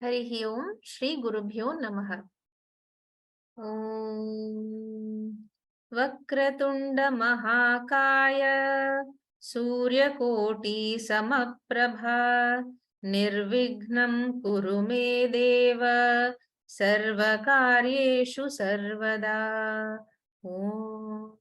Harihi Om Shri Gurubhyo Namaha. Om Vakratunda Mahakaya Suryakoti Samaprabha Nirvignam Kuru Me Deva Sarvakaryeshu Sarvada. Om.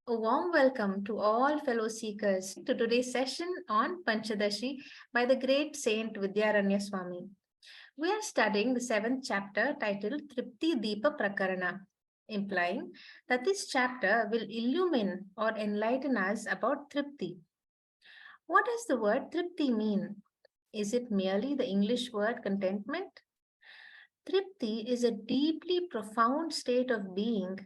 A warm welcome to all fellow seekers to today's session on Pancadashi by the great Saint Vidyaranya Swami. We are studying the seventh chapter titled Tripti Deepa Prakarana, implying that this chapter will illumine or enlighten us about Tripti. What does the word Tripti mean? Is it merely the English word contentment? Tripti is a deeply profound state of being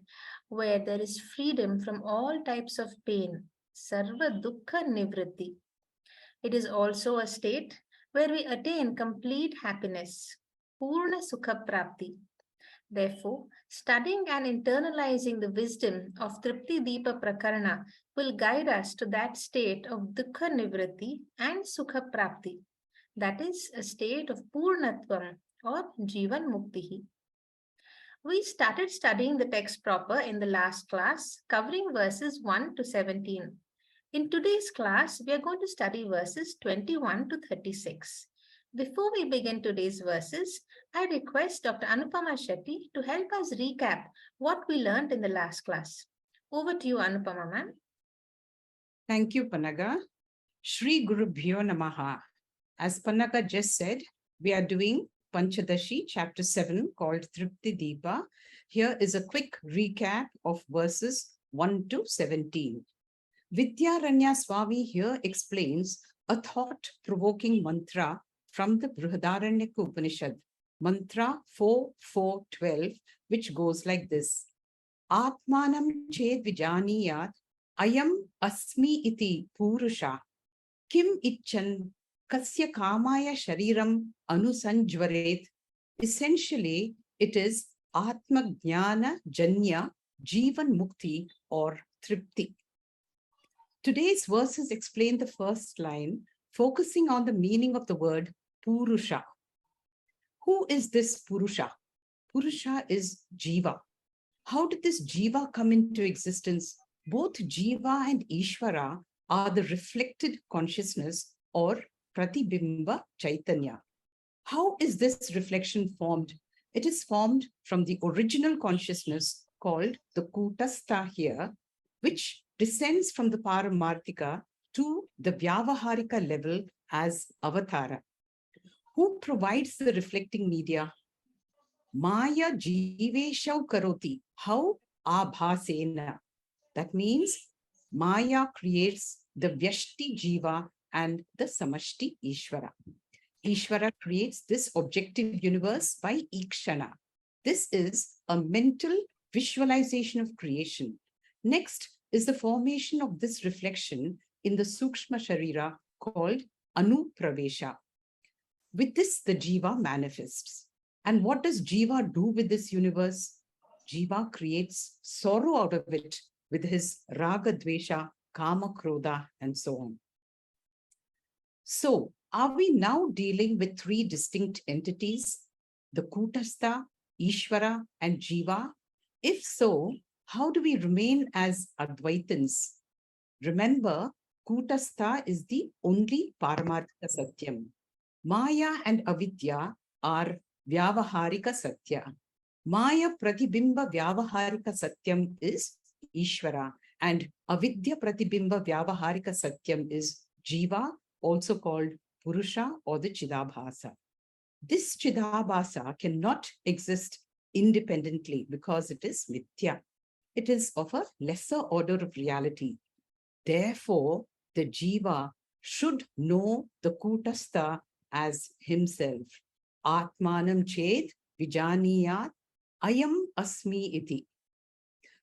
where there is freedom from all types of pain, Sarva Dukkha Nivriti. It is also a state where we attain complete happiness, Purna Sukha Prapti. Therefore, studying and internalizing the wisdom of Tripti Deepa Prakarana will guide us to that state of Dukkha Nivriti and Sukha Prapti, that is, a state of Purnatvam or Jivan Muktihi. We started studying the text proper in the last class, covering verses 1 to 17. In today's class, we are going to study verses 21 to 36. Before we begin today's verses, I request Dr. Anupama Shetty to help us recap what we learned in the last class. Over to you, Anupama ma'am. Thank you, Panaga. Shri Gurubhyo Namaha. As Panaga just said, we are doing Panchadashi, chapter 7, called Tripti Deepa. Here is a quick recap of verses 1 to 17. Vidyaranya Swami here explains a thought-provoking mantra from the Brihadaranyaka Upanishad, mantra 4.4.12, which goes like this. Atmanam ched vijaniyat ayam asmi iti purusha kim icchan kasya kamaya shariram anusanjvaret. Essentially, it is Atma Jnana Janya Jivan Mukti or Tripti. Today's verses explain the first line, focusing on the meaning of the word Purusha. Who is this Purusha? Purusha is Jiva. How did this Jiva come into existence? Both Jiva and Ishvara are the reflected consciousness or Pratibimba Chaitanya. How is this reflection formed? It is formed from the original consciousness called the Kutastha here, which descends from the Paramarthika to the Vyavaharika level as Avatara. Who provides the reflecting media? Maya Jiveshau Karoti. How? Abhasena. That means Maya creates the Vyashti Jiva and the Samashti Ishvara. Ishvara creates this objective universe by Ikshana. This is a mental visualization of creation. Next is the formation of this reflection in the Sukshma Sharira called Anupravesha. With this, the Jiva manifests. And what does Jiva do with this universe? Jiva creates sorrow out of it with his Raga Dvesha, Kama Krodha, and so on. So, are we now dealing with three distinct entities, the Kutastha, Ishvara, and Jiva? If so, how do we remain as Advaitins? Remember, Kutastha is the only Paramarthika Satyam. Maya and Avidya are Vyavaharika Satya. Maya Pratibimba Vyavaharika Satyam is Ishvara, and Avidya Pratibimba Vyavaharika Satyam is Jiva, also called Purusha or the Chidabhasa. This Chidabhasa cannot exist independently because it is Mithya. It is of a lesser order of reality. Therefore, the Jiva should know the Kutastha as himself. Atmanam ched vijaniyat ayam asmi iti.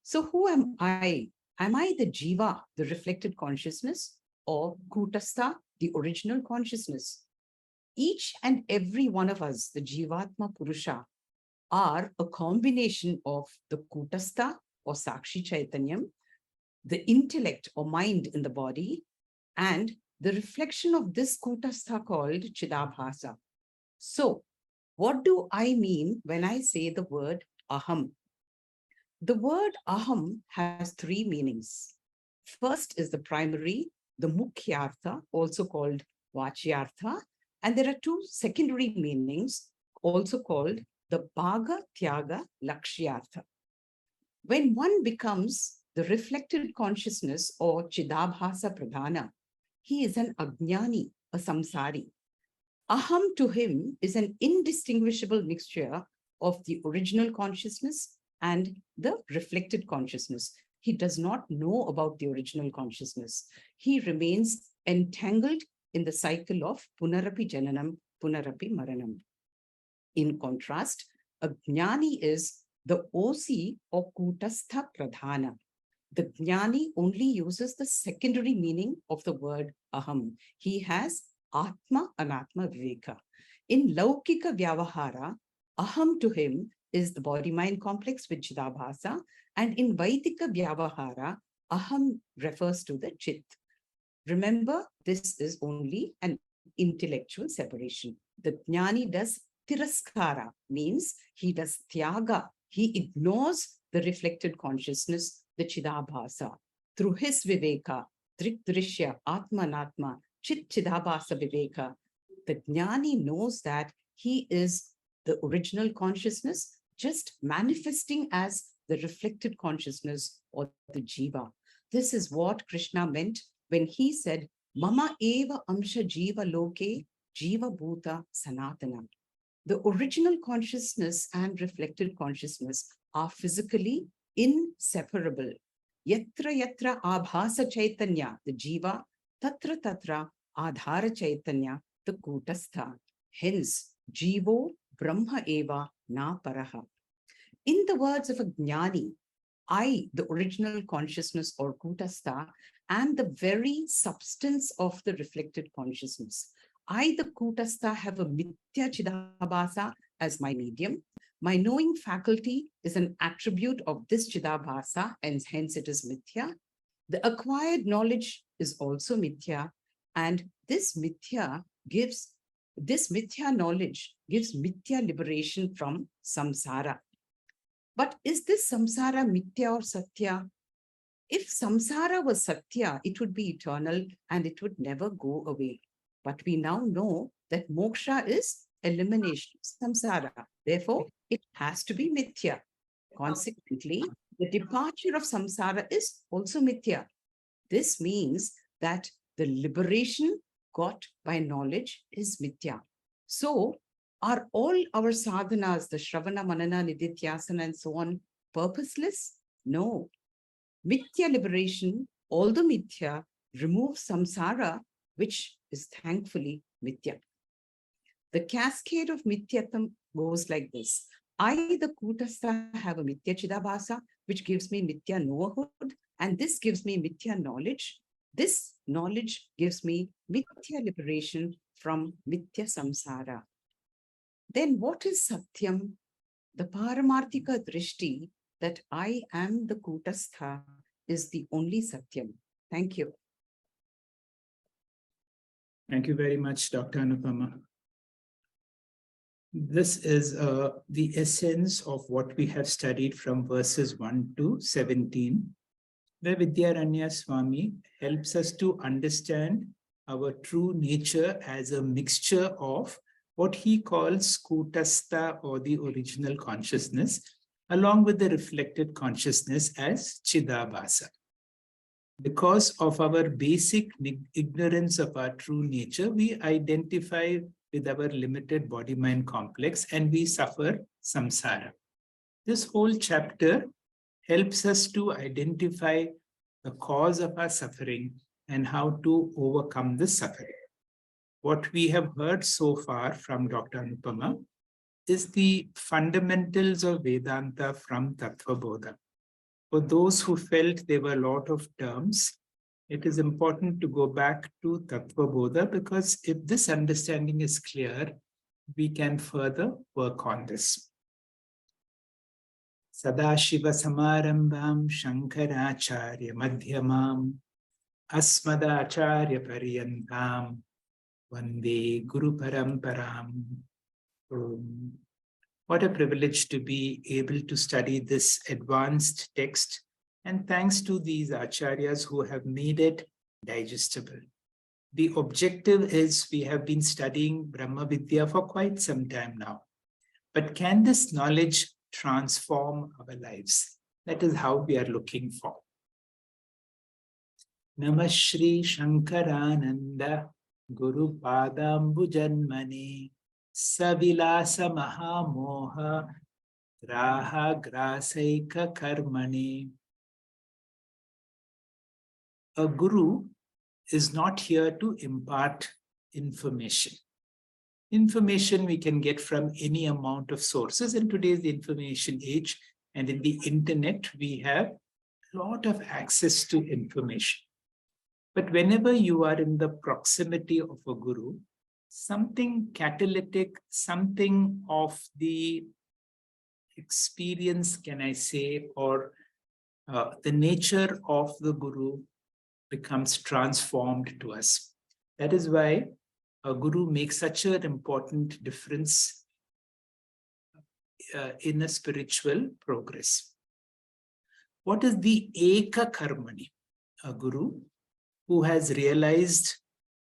So who am I? Am I the Jiva, the reflected consciousness, or Kutastha, the original consciousness? Each and every one of us, the Jivatma Purusha, are a combination of the Kutastha or Sakshi Chaitanyam, the intellect or mind in the body, and the reflection of this Kutastha called Chidabhasa. So, what do I mean when I say the word Aham? The word Aham has three meanings. First is the primary, the Mukhyartha, also called Vachyartha, and there are two secondary meanings, also called the Bhaga Tyaga Lakshyartha. When one becomes the reflected consciousness or Chidabhasa Pradhana, he is an Ajnani, a Samsari. Aham to him is an indistinguishable mixture of the original consciousness and the reflected consciousness. He does not know about the original consciousness. He remains entangled in the cycle of Punarapi Jnanam, Punarapi Maranam. In contrast, a Jnani is the OC or Kutastha Pradhana. The Jnani only uses the secondary meaning of the word Aham. He has Atma Anatma Viveka. In Laukika Vyavahara, Aham to him is the body-mind complex with Chidabhasa, and in Vaidika Vyavahara, Aham refers to the Chit. Remember, this is only an intellectual separation. The Jnani does Tiraskara, means he does Tyaga. He ignores the reflected consciousness, the Chidabhasa. Through his Viveka, Drishya, Atmanatma, Chit Chidabhasa Viveka, the Jnani knows that he is the original consciousness, just manifesting as the reflected consciousness or the Jiva. This is what Krishna meant when he said, Mama eva amsha jiva loke jiva bhuta sanatana. The original consciousness and reflected consciousness are physically inseparable. Yatra yatra abhasa chaitanya, the jiva, tatra tatra adhara chaitanya, the kutastha. Hence, jivo brahma eva na paraha. In the words of a jnani, I, the original consciousness or kutastha, am the very substance of the reflected consciousness. I, the kutastha, have a mithya chidabhasa as my medium. My knowing faculty is an attribute of this chidabhasa, and hence it is mithya. The acquired knowledge is also mithya, and this mithya knowledge gives mithya liberation from samsara. But is this samsara mithya or satya? If samsara was satya, it would be eternal and it would never go away. But we now know that moksha is elimination of samsara. Therefore, it has to be mithya. Consequently, the departure of samsara is also mithya. This means that the liberation got by knowledge is mithya. So, are all our sadhanas, the Shravana, Manana, Nididhyasana, and so on, purposeless? No. Mithya liberation, although mithya, removes samsara, which is thankfully mithya. The cascade of mithyatam goes like this. I, the kutastha, have a mithya chidabhasa, which gives me mithya knowerhood, and this gives me mithya knowledge. This knowledge gives me mithya liberation from mithya samsara. Then what is satyam? The paramarthika drishti that I am the kutastha is the only satyam. Thank you. Thank you very much, Dr. Anupama. This is the essence of what we have studied from verses 1 to 17, where Vidyaranya Swami helps us to understand our true nature as a mixture of what he calls kutastha or the original consciousness, along with the reflected consciousness as chidabhasa. Because of our basic ignorance of our true nature, we identify with our limited body-mind complex and we suffer samsara. This whole chapter helps us to identify the cause of our suffering and how to overcome the suffering. What we have heard so far from Dr. Anupama is the fundamentals of Vedanta from Tattva Bodha. For those who felt there were a lot of terms, it is important to go back to Tattva Bodha, because if this understanding is clear, we can further work on this. Sadashiva Samarambham Shankaracharya Madhyamam Asmada Acharya Paryantam Vande Guru Paramparam. What a privilege to be able to study this advanced text, and thanks to these acharyas who have made it digestible. The objective is we have been studying Brahma Vidya for quite some time now. But can this knowledge transform our lives? That is how we are looking for. Namah Shri Shankarananda Guru Padambu Janmani Savilasa Mahamoha Graha Grasaika Karmani. A guru is not here to impart information. Information we can get from any amount of sources. In today's information age and in the internet, we have a lot of access to information. But whenever you are in the proximity of a guru, something catalytic, something of the experience, can I say, or the nature of the guru becomes transformed to us. That is why a guru makes such an important difference in a spiritual progress. What is the Eka Karmani? A guru who has realized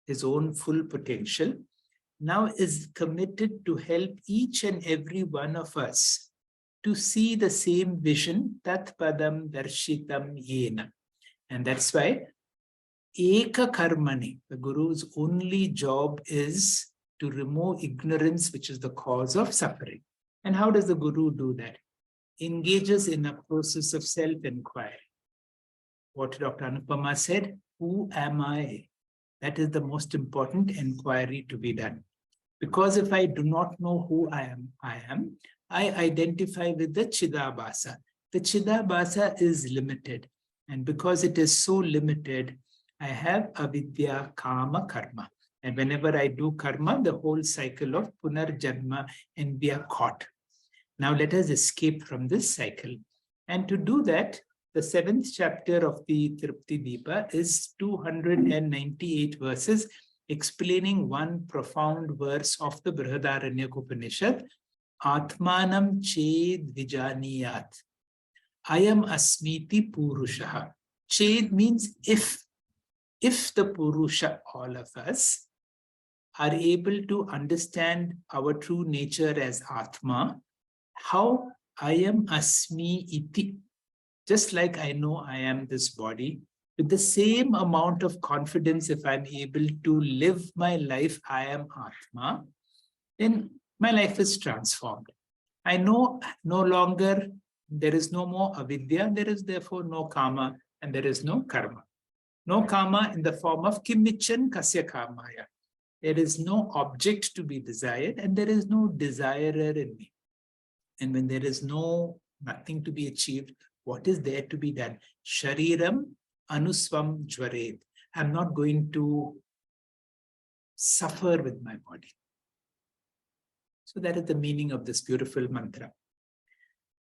his own full potential now is committed to help each and every one of us to see the same vision, Tat Padam Darshitam Yena. And that's why Eka Karmani, the guru's only job is to remove ignorance, which is the cause of suffering. And how does the guru do that? Engages in a process of self-inquiry. What Dr. Anupama said, who am I? That is the most important inquiry to be done. Because if I do not know who I am, I identify with the Chidabhasa. The Chidabhasa is limited. And because it is so limited, I have avidya, kama, karma. And whenever I do karma, the whole cycle of punarjanma, and we are caught. Now let us escape from this cycle. And to do that, the 7th chapter of the Tripti Deepa is 298 verses explaining one profound verse of the Brihadaranya Upanishad, Atmanam Ched Vijaniyat. Ayam Asmiti Purushaha. Ched means if. If the Purusha, all of us, are able to understand our true nature as Atma, how Ayam Asmi Iti, just like I know I am this body, with the same amount of confidence, if I'm able to live my life, I am Atma, then my life is transformed. I know no longer, there is no more avidya, there is therefore no kama, and there is no karma. No karma in the form of kimichan kasya kamaya. There is no object to be desired, and there is no desirer in me. And when there is nothing to be achieved, what is there to be done? Shariram anusvam jvared. I'm not going to suffer with my body. So that is the meaning of this beautiful mantra.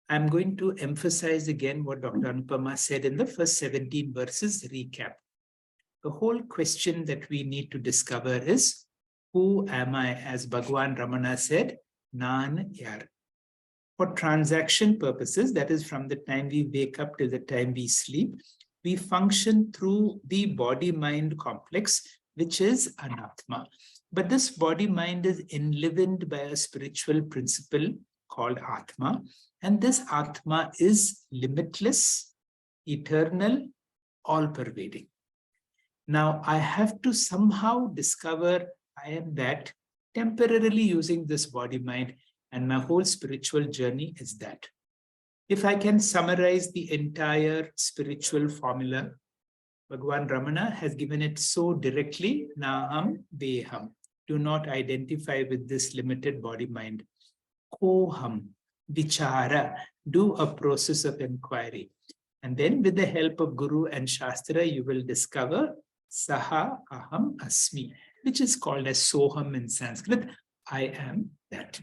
I'm going to emphasize again what Dr. Anupama said in the first 17 verses recap. The whole question that we need to discover is, who am I? As Bhagwan Ramana said, Nan Yar. For transaction purposes, that is from the time we wake up till the time we sleep, we function through the body-mind complex, which is Anatma. But this body-mind is enlivened by a spiritual principle called Atma. And this Atma is limitless, eternal, all-pervading. Now, I have to somehow discover I am that temporarily using this body-mind, and my whole spiritual journey is that. If I can summarize the entire spiritual formula, Bhagwan Ramana has given it so directly, Naham Deham. Do not identify with this limited body-mind. Koham, Vichara, do a process of inquiry. And then with the help of Guru and Shastra, you will discover Saha Aham Asmi, which is called as Soham in Sanskrit. I am that.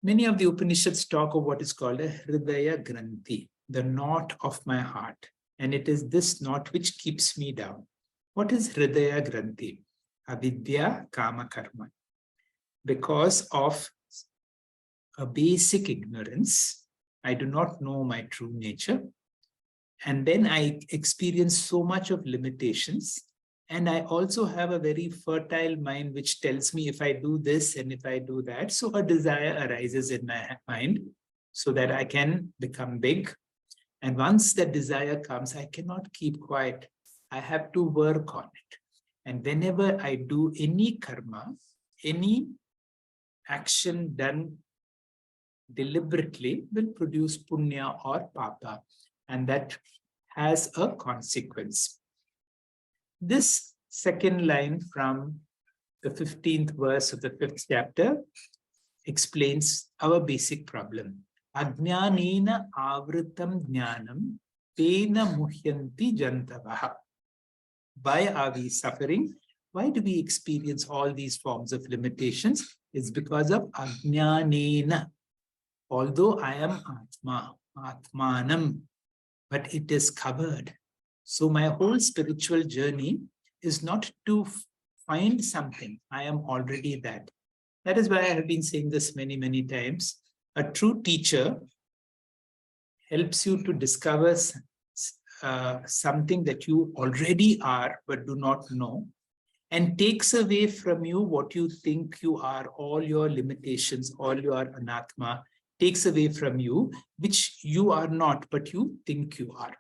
Many of the Upanishads talk of what is called a Hridaya Granthi, the knot of my heart. And it is this knot which keeps me down. What is Hridaya Granthi? Avidya Kama Karma. Because of a basic ignorance, I do not know my true nature. And then I experience so much of limitations. And I also have a very fertile mind which tells me if I do this and if I do that. So a desire arises in my mind so that I can become big. And once that desire comes, I cannot keep quiet. I have to work on it. And whenever I do any karma, any action done deliberately will produce punya or papa. And that has a consequence. This second line from the 15th verse of the 5th chapter explains our basic problem. Ajnanena avritam jnanam tena muhyanti jantavaha. Why are we suffering? Why do we experience all these forms of limitations? It's because of ajnanena. Although I am Atma, Atmanam, but it is covered. So my whole spiritual journey is not to find something. I am already that. That is why I have been saying this many, many times. A true teacher helps you to discover something that you already are but do not know, and takes away from you what you think you are, all your limitations, all your anatma, takes away from you, which you are not, but you think you are.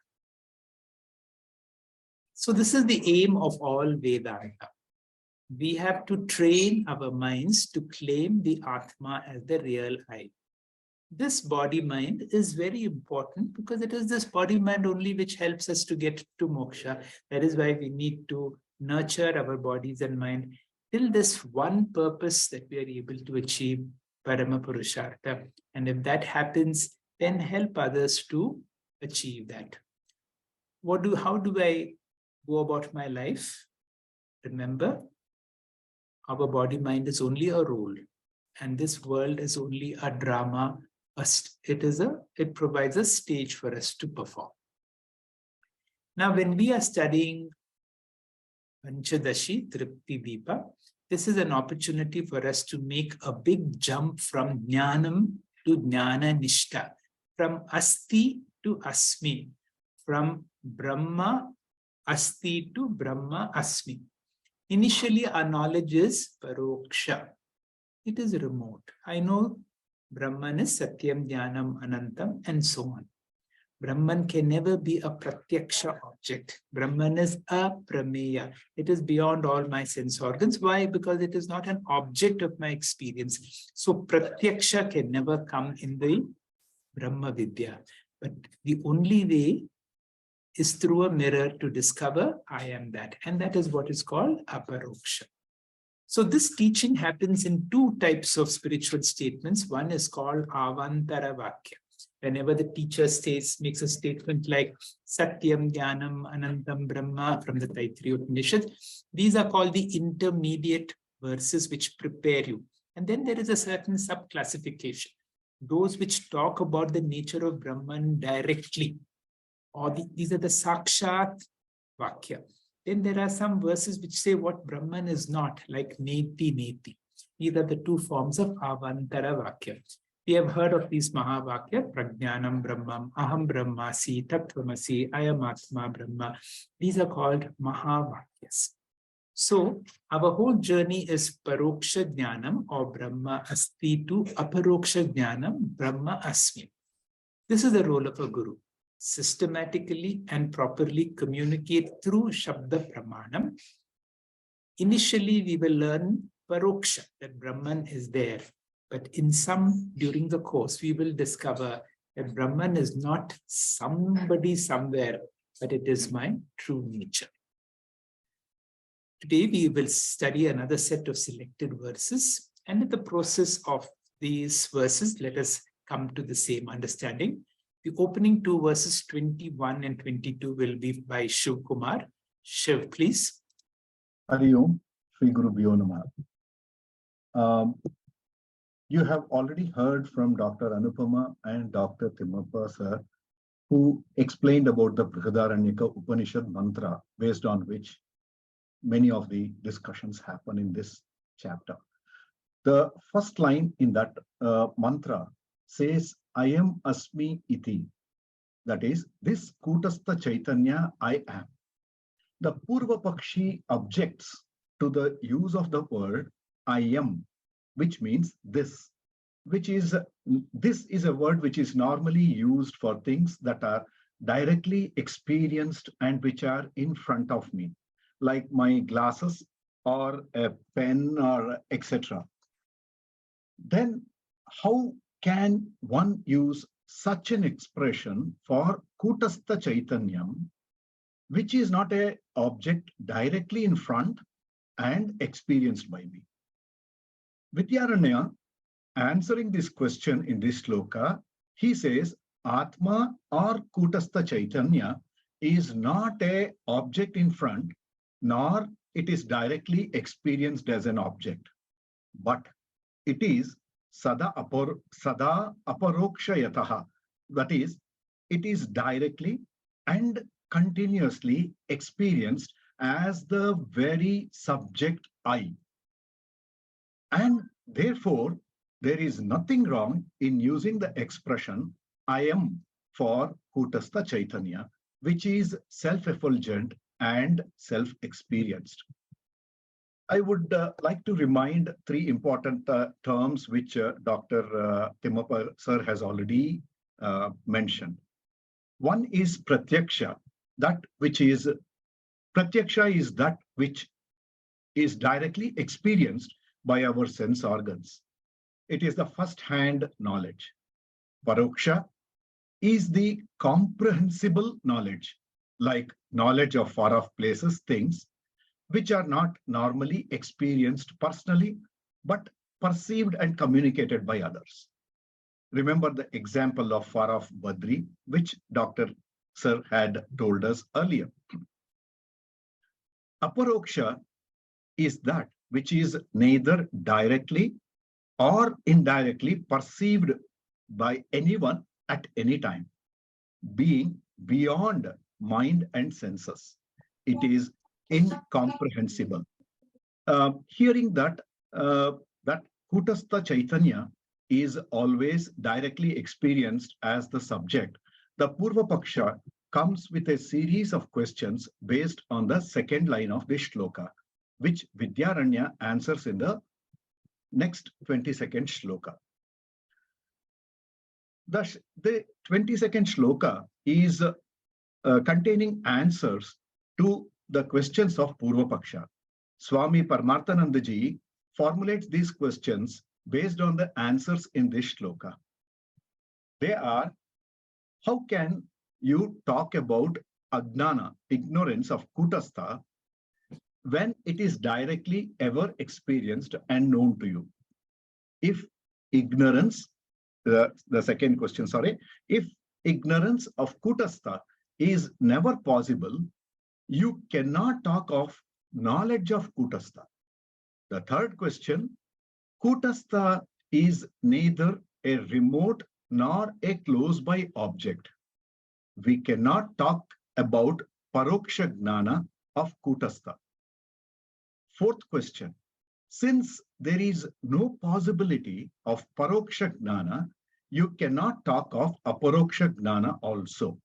So this is the aim of all Vedanta. We have to train our minds to claim the Atma as the real I. This body-mind is very important because it is this body-mind only which helps us to get to moksha. That is why we need to nurture our bodies and mind till this one purpose that we are able to achieve, Parama Purushartha. And if that happens, then help others to achieve that. How do I go about my life? Remember, our body-mind is only a role, and this world is only a drama. It provides a stage for us to perform. Now, when we are studying Pancadashi, Tripti Deepa, this is an opportunity for us to make a big jump from Jnanam to Jnana Nishta, from Asti to Asmi, from Brahma Asti to Brahma Asmi. Initially, our knowledge is Paroksha. It is remote. I know Brahman is Satyam, Jnanam, Anantam, and so on. Brahman can never be a pratyaksha object. Brahman is a prameya. It is beyond all my sense organs. Why? Because it is not an object of my experience. So pratyaksha can never come in the Brahma Vidya. But the only way is through a mirror to discover I am that. And that is what is called Aparosha. So this teaching happens in two types of spiritual statements. One is called Avantara Vakya. Whenever the teacher makes a statement like Satyam, Jnanam, Anantam, Brahma from the Taittiriya Upanishad, these are called the intermediate verses which prepare you. And then there is a certain sub-classification. Those which talk about the nature of Brahman directly, or these are the Sakshat Vakya. Then there are some verses which say what Brahman is not, like Neti Neti. These are the two forms of Avantara Vakya. We have heard of these Mahavakya, Prajnanam Brahmam, Aham Brahmasi, Tattvamasi, Ayamatma Brahma. These are called Mahavakyas. So our whole journey is Paroksha Jnanam or Brahma Asti to Aparoksha Jnanam, Brahma Asmi. This is the role of a guru. Systematically and properly communicate through Shabda Pramanam. Initially, we will learn Paroksha, that Brahman is there. But during the course, we will discover that Brahman is not somebody somewhere, but it is my true nature. Today, we will study another set of selected verses. And in the process of these verses, let us come to the same understanding. The opening two verses 21 and 22 will be by Shiv Kumar. Shiv, please. Hari Om, Shri Guru Bhyo Namaha. You have already heard from Dr. Anupama and Dr. Timmappa sir who explained about the Brihadaranyaka Upanishad mantra, based on which many of the discussions happen in this chapter. The first line in that mantra says, I am Asmi Iti. That is, this Kutastha Chaitanya I am. The Purva Pakshi objects to the use of the word I am, which means this, this is a word which is normally used for things that are directly experienced and which are in front of me, like my glasses or a pen or etc. Then how can one use such an expression for Kutastha Chaitanyam, which is not an object directly in front and experienced by me? Vidyaranya, answering this question in this sloka, he says, Atma or Kutastha Chaitanya is not an object in front, nor it is directly experienced as an object, but it is sada aparokshayataha. That is, it is directly and continuously experienced as the very subject I. And therefore, there is nothing wrong in using the expression I am for Kutastha Chaitanya, which is self-effulgent and self-experienced. I would like to remind three important terms which Dr. Timappa sir has already mentioned. One is pratyaksha, pratyaksha is that which is directly experienced by our sense organs. It is the first-hand knowledge. Paroksha is the comprehensible knowledge, like knowledge of far-off places, things, which are not normally experienced personally, but perceived and communicated by others. Remember the example of far-off Badri, which Dr. Sir had told us earlier. Aparoksha is that which is neither directly or indirectly perceived by anyone at any time, being beyond mind and senses. It is incomprehensible. Hearing that that Kutastha Chaitanya is always directly experienced as the subject, the Purva Paksha comes with a series of questions based on the second line of this shloka, which Vidyaranya answers in the next 22nd shloka. The 22nd shloka is containing answers to the questions of Purva Paksha. Swami Paramarthanandaji formulates these questions based on the answers in this shloka. They are, how can you talk about Ajnana, ignorance of Kutastha, when it is directly ever experienced and known to you? If ignorance, the second question, sorry, if ignorance of Kutastha is never possible, you cannot talk of knowledge of Kutastha. The third question, Kutastha is neither a remote nor a close-by object. We cannot talk about Paroksha Jnana of Kutastha. Fourth question, since there is no possibility of Paroksha Jnana, you cannot talk of Aparoksha Jnana also.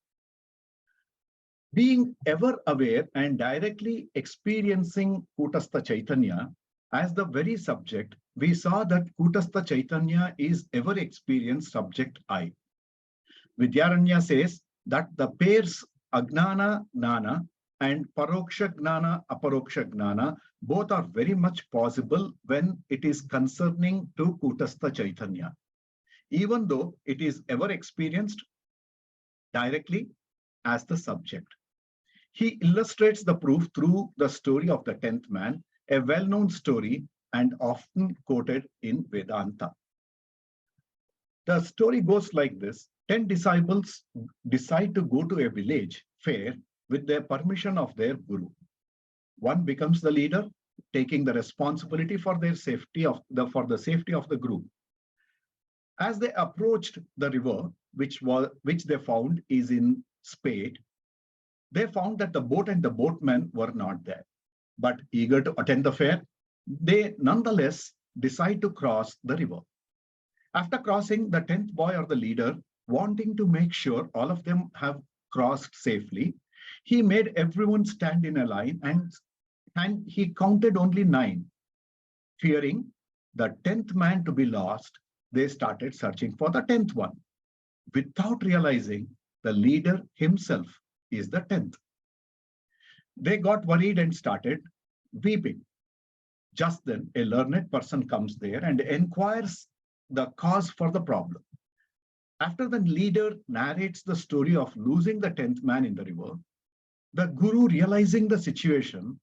Being ever aware and directly experiencing Kutastha Chaitanya as the very subject, we saw that Kutastha Chaitanya is ever experienced subject I. Vidyaranya says that the pairs Ajnana Jnana and Paroksha Jnana, Aparoksha Jnana, both are very much possible when it is concerning to Kutastha Chaitanya, even though it is ever experienced directly as the subject. He illustrates the proof through the story of the 10th man, a well-known story and often quoted in Vedanta. The story goes like this. 10 disciples decide to go to a village fair with the permission of their guru. One becomes the leader, taking the responsibility for their safety of the safety of the group. As they approached the river, which they found is in Spade, they found that the boat and the boatmen were not there. But eager to attend the fair, they nonetheless decide to cross the river. After crossing, the 10th boy or the leader, wanting to make sure all of them have crossed safely, he made everyone stand in a line and he counted only 9. Fearing the 10th man to be lost, they started searching for the 10th one, without realizing the leader himself is the 10th. They got worried and started weeping. Just then, a learned person comes there and inquires the cause for the problem. After the leader narrates the story of losing the 10th man in the river, the guru, realizing the situation,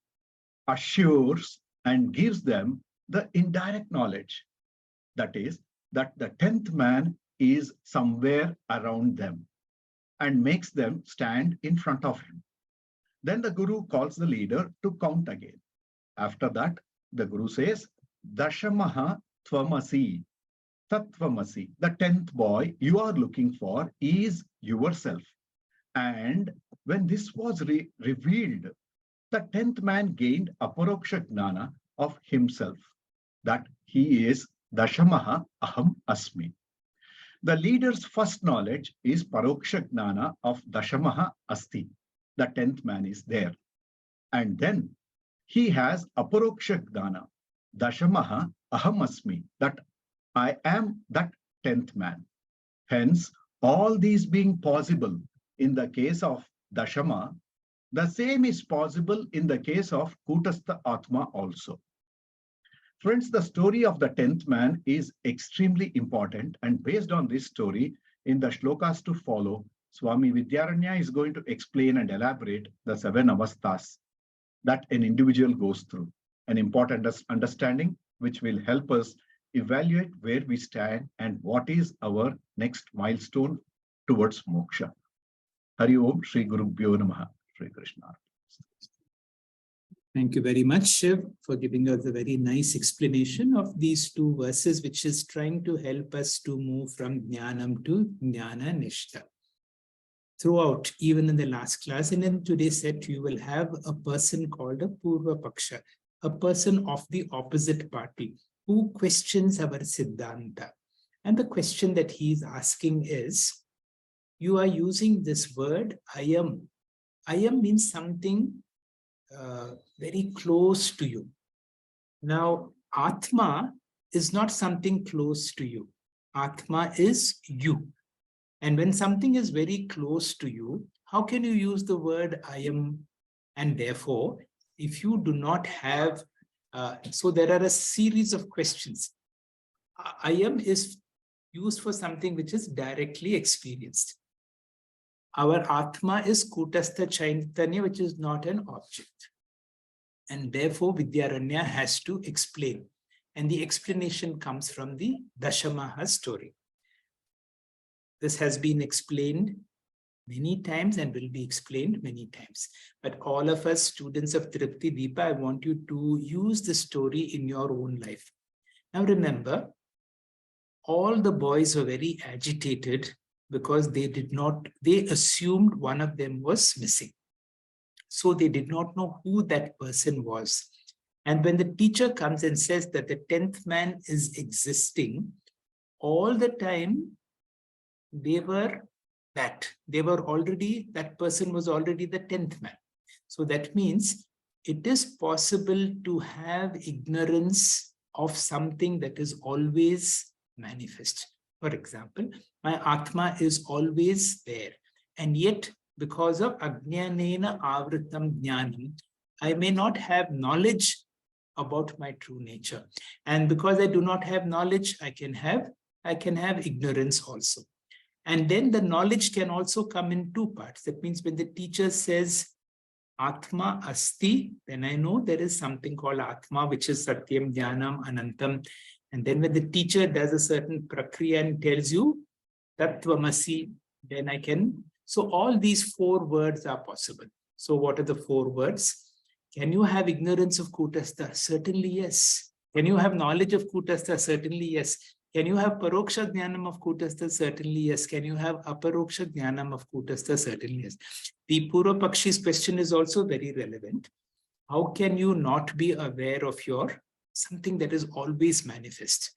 assures and gives them the indirect knowledge. That is, that the 10th man is somewhere around them and makes them stand in front of him. Then the guru calls the leader to count again. After that, the guru says, Dashamaha Tvamasi, Tattvamasi, the 10th boy you are looking for is yourself. And when this was revealed, the 10th man gained Aparosha Jnana of himself, that he is Dashamaha Aham Asmi. The leader's first knowledge is Paroksha Jnana of Dashamaha Asti, the 10th man is there. And then he has Aparoksha Jnana, Dashamaha Aham Asmi, that I am that 10th man. Hence, all these being possible in the case of Dashama, the same is possible in the case of Kutastha Atma also. Friends, the story of the 10th man is extremely important, and based on this story, in the shlokas to follow, Swami Vidyaranya is going to explain and elaborate the 7 avasthas that an individual goes through, an important understanding which will help us evaluate where we stand and what is our next milestone towards moksha. Hari Om, Shri Gurubhyo Namaha, Shri Krishna. Thank you very much, Shiv, for giving us a very nice explanation of these 2 verses, which is trying to help us to move from Jnanam to Jnana Nishtha. Throughout, even in the last class and in today's set, you will have a person called a Purva Paksha, a person of the opposite party who questions our Siddhanta. And the question that he is asking is, you are using this word, ayam. Ayam means something very close to you. Now, Atma is not something close to you. Atma is you. And when something is very close to you, how can you use the word ayam? And therefore, if you do not have, so there are a series of questions. Ayam is used for something which is directly experienced. Our Atma is Kutastha Chaitanya, which is not an object. And therefore, Vidyaranya has to explain. And the explanation comes from the Dashamaha story. This has been explained many times and will be explained many times. But all of us students of Tripti Deepa, I want you to use the story in your own life. Now remember, all the boys were very agitated because they assumed one of them was missing. So they did not know who that person was. And when the teacher comes and says that the 10th man is existing, all the time they were that. That person was already the 10th man. So that means it is possible to have ignorance of something that is always manifest. For example, my Atma is always there. And yet, because of Ajnanena Avritam Jnanam, I may not have knowledge about my true nature. And because I do not have knowledge, I can have ignorance also. And then the knowledge can also come in 2 parts. That means when the teacher says Atma Asti, then I know there is something called Atma, which is Satyam, Jnanam, Anantam. And then when the teacher does a certain prakriya and tells you Tattvamasi, then I can. So all these 4 words are possible. So what are the 4 words? Can you have ignorance of Kutastha? Certainly yes. Can you have knowledge of Kutastha? Certainly yes. Can you have Paroksha Jnanam of Kutastha? Certainly yes. Can you have Aparoksha Jnanam of Kutastha? Certainly yes. The Purva Pakshi's question is also very relevant. How can you not be aware of your something that is always manifest?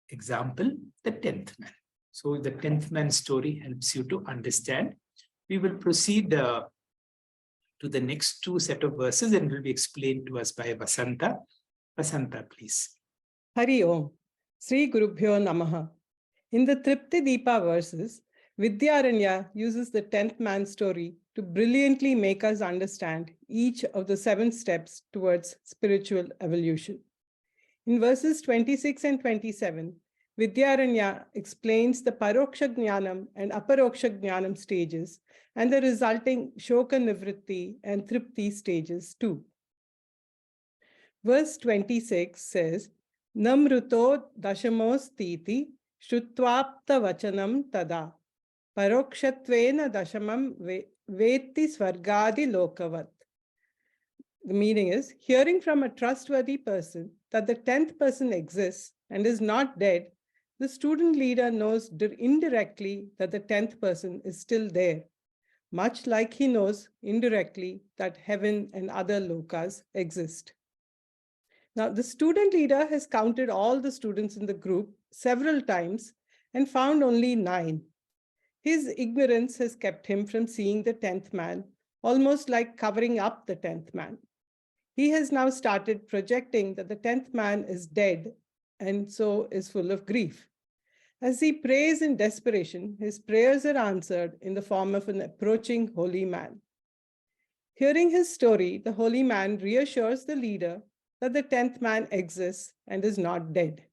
Example, the 10th man. So the 10th man story helps you to understand. We will proceed to the next two set of verses and will be explained to us by Vasanta. Vasanta, please. Hari Om. Sri Gurubhyo Namaha. In the Tripti Deepa verses, Vidyaranya uses the 10th man story to brilliantly make us understand each of the 7 steps towards spiritual evolution. In verses 26 and 27, Vidyaranya explains the Paroksha Jnanam and Aparoksha Jnanam stages and the resulting Shoka Nivriti and Tripti stages too. Verse 26 says, Namruto dashamostiti shrutwapta vachanam tada parokshatvena dashamam vetti swargadi lokavat. The meaning is, hearing from a trustworthy person that the 10th person exists and is not dead, the student leader knows indirectly that the 10th person is still there, much like he knows indirectly that heaven and other lokas exist. Now, the student leader has counted all the students in the group several times and found only 9. His ignorance has kept him from seeing the 10th man, almost like covering up the 10th man. He has now started projecting that the 10th man is dead and so is full of grief. As he prays in desperation, his prayers are answered in the form of an approaching holy man. Hearing his story, the holy man reassures the leader that the 10th man exists and is not dead.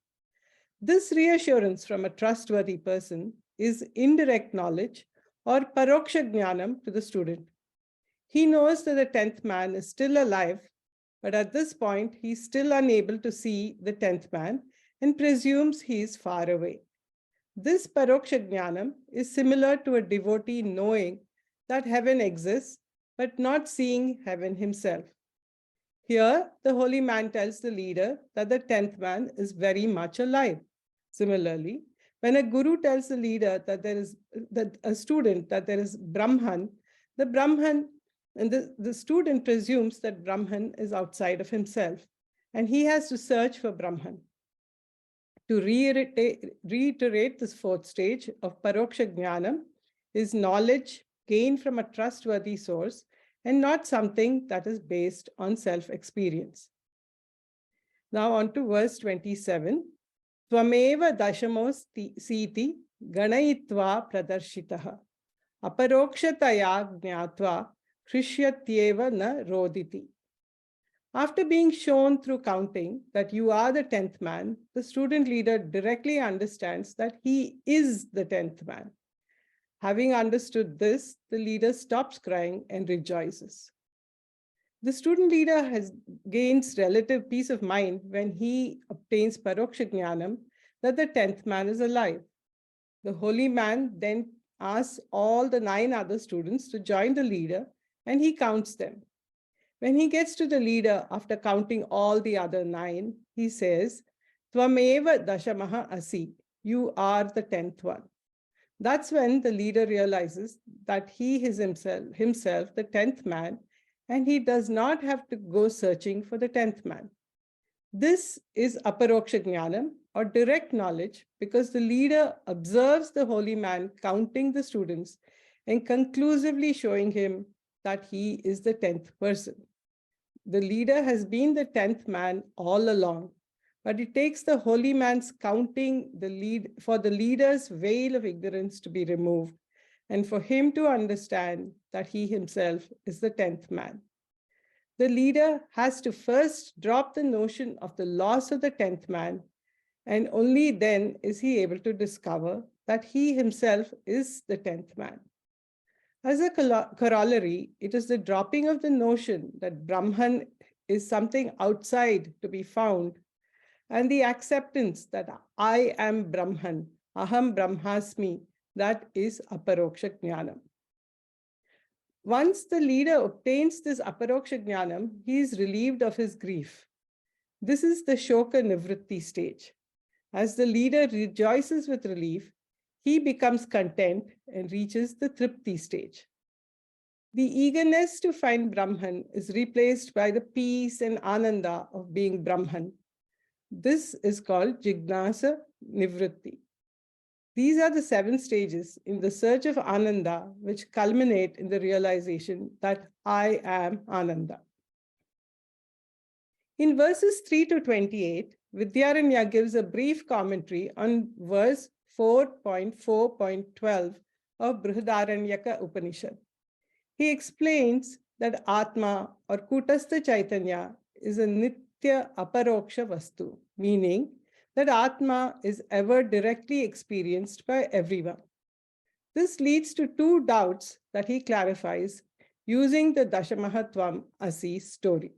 This reassurance from a trustworthy person is indirect knowledge or Paroksha Jnanam to the student. He knows that the 10th man is still alive, but at this point, he's still unable to see the 10th man and presumes he is far away. This Paroksha Jnanam is similar to a devotee knowing that heaven exists, but not seeing heaven himself. Here, the holy man tells the leader that the 10th man is very much alive. Similarly, when a guru tells the leader that a student that there is Brahman, the Brahman and the student presumes that Brahman is outside of himself, and he has to search for Brahman. To reiterate this 4th stage of Paroksha Jnanam is knowledge gained from a trustworthy source and not something that is based on self-experience. Now on to verse 27. Tvameva dashamos siti ganayitva pradarshitaha aparokshataya jnatva krisyatyeva na roditi. After being shown through counting that you are the 10th man, the student leader directly understands that he is the 10th man. Having understood this, the leader stops crying and rejoices. The student leader gains relative peace of mind when he obtains Paroksha Jnanam that the 10th man is alive. The holy man then asks all the 9 other students to join the leader, and he counts them. When he gets to the leader after counting all the other 9, he says, Tvameva dashamaha asi, you are the 10th one. That's when the leader realizes that he is himself the 10th man, and he does not have to go searching for the 10th man. This is Aparoksha Jnanam, or direct knowledge, because the leader observes the holy man counting the students and conclusively showing him that he is the 10th person. The leader has been the 10th man all along, but it takes the holy man's counting for the leader's veil of ignorance to be removed and for him to understand that he himself is the 10th man. The leader has to first drop the notion of the loss of the 10th man, and only then is he able to discover that he himself is the 10th man. As a corollary, it is the dropping of the notion that Brahman is something outside to be found, and the acceptance that I am Brahman, Aham Brahmasmi, that is Aparoksha Jnanam. Once the leader obtains this Aparoksha Jnanam, he is relieved of his grief. This is the Shoka Nivriti stage. As the leader rejoices with relief, he becomes content and reaches the Tripti stage. The eagerness to find Brahman is replaced by the peace and ananda of being Brahman. This is called Jignasa Nivriti. These are the 7 stages in the search of Ananda, which culminate in the realization that I am Ananda. In verses 3 to 28, Vidyaranya gives a brief commentary on verse 4.4.12 of Brihadaranyaka Upanishad. He explains that Atma or Kutastha Chaitanya is a Nitya Aparoksha Vastu, meaning that Atma is ever directly experienced by everyone. This leads to 2 doubts that he clarifies using the Dashamahatvam Asi story.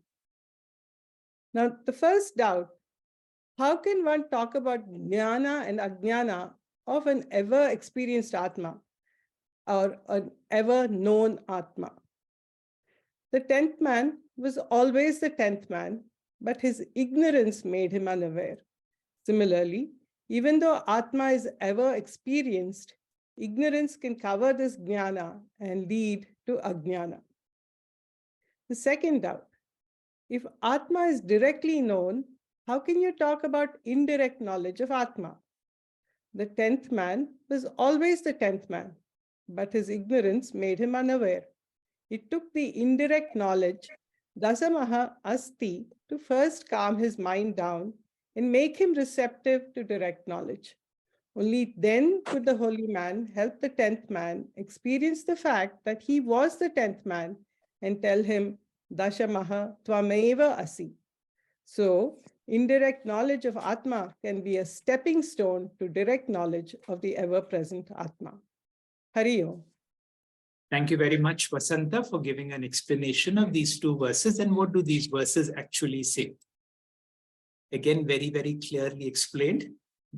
Now, the first doubt, how can one talk about Jnana and Ajnana of an ever experienced Atma or an ever known Atma? The 10th man was always the 10th man, but his ignorance made him unaware. Similarly, even though Atma is ever experienced, ignorance can cover this Jnana and lead to Ajnana. The second doubt, if Atma is directly known, how can you talk about indirect knowledge of Atma? The 10th man was always the 10th man, but his ignorance made him unaware. It took the indirect knowledge, Dasamaha Asti, to first calm his mind down and make him receptive to direct knowledge. Only then could the holy man help the 10th man experience the fact that he was the 10th man and tell him, Dashamaha Tvameva Asi. So, indirect knowledge of Atma can be a stepping stone to direct knowledge of the ever-present Atma. Hari Om. Thank you very much, Vasanta, for giving an explanation of these 2 verses and what do these verses actually say. Again, very, very clearly explained.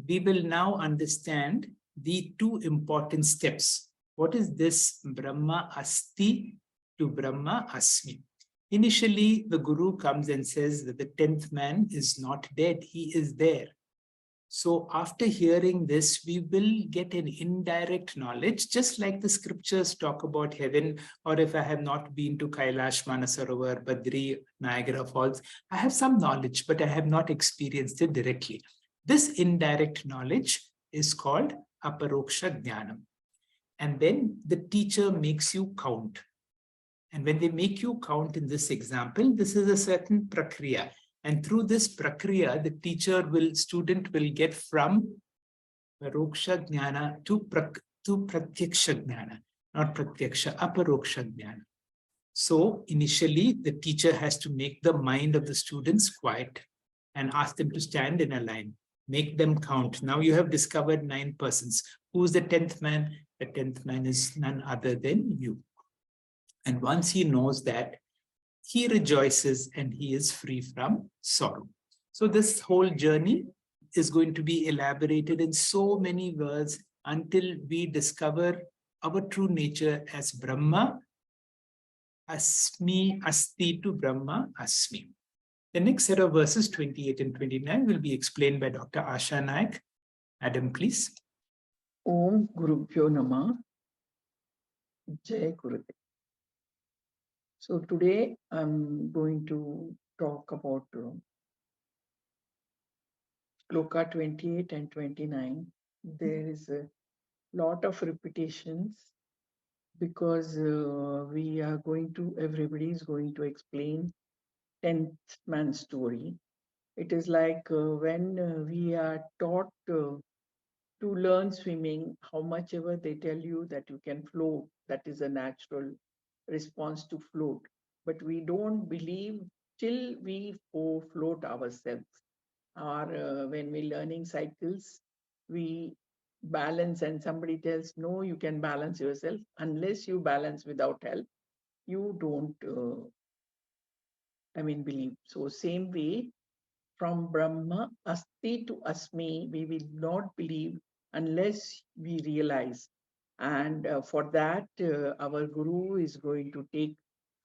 We will now understand the 2 important steps. What is this Brahma Asti to Brahma Asmi? Initially, the Guru comes and says that the 10th man is not dead, he is there. So after hearing this, we will get an indirect knowledge, just like the scriptures talk about heaven, or if I have not been to Kailash, Manasarovar, Badri, Niagara Falls, I have some knowledge, but I have not experienced it directly. This indirect knowledge is called Aparosha Jnanam. And then the teacher makes you count. And when they make you count in this example, this is a certain prakriya. And through this prakriya, the student will get from Paroksha Jnana to Pratyaksha Jnana, not Pratyaksha, Aparoksha Jnana. So initially, the teacher has to make the mind of the students quiet and ask them to stand in a line, make them count. Now you have discovered 9 persons. Who's the 10th man? The 10th man is none other than you. And once he knows that, he rejoices and he is free from sorrow. So this whole journey is going to be elaborated in so many words until we discover our true nature as Brahma, Asmi, Asti to Brahma, Asmi. The next set of verses 28 and 29 will be explained by Dr. Asha Naik. Madam, please. Om Gurubhyo Namah. Jai Gurudev. So today I'm going to talk about Shloka 28 and 29. There is a lot of repetitions because everybody is going to explain 10th man story. It is like when we are taught to learn swimming, how much ever they tell you that you can float, that is a natural response to float. But we don't believe till we float ourselves. Or when we're learning cycles, we balance and somebody tells, no, you can balance yourself. Unless you balance without help, you don't, believe. So same way, from Brahma, Asti to Asmi, we will not believe unless we realize. And for that, our Guru is going to take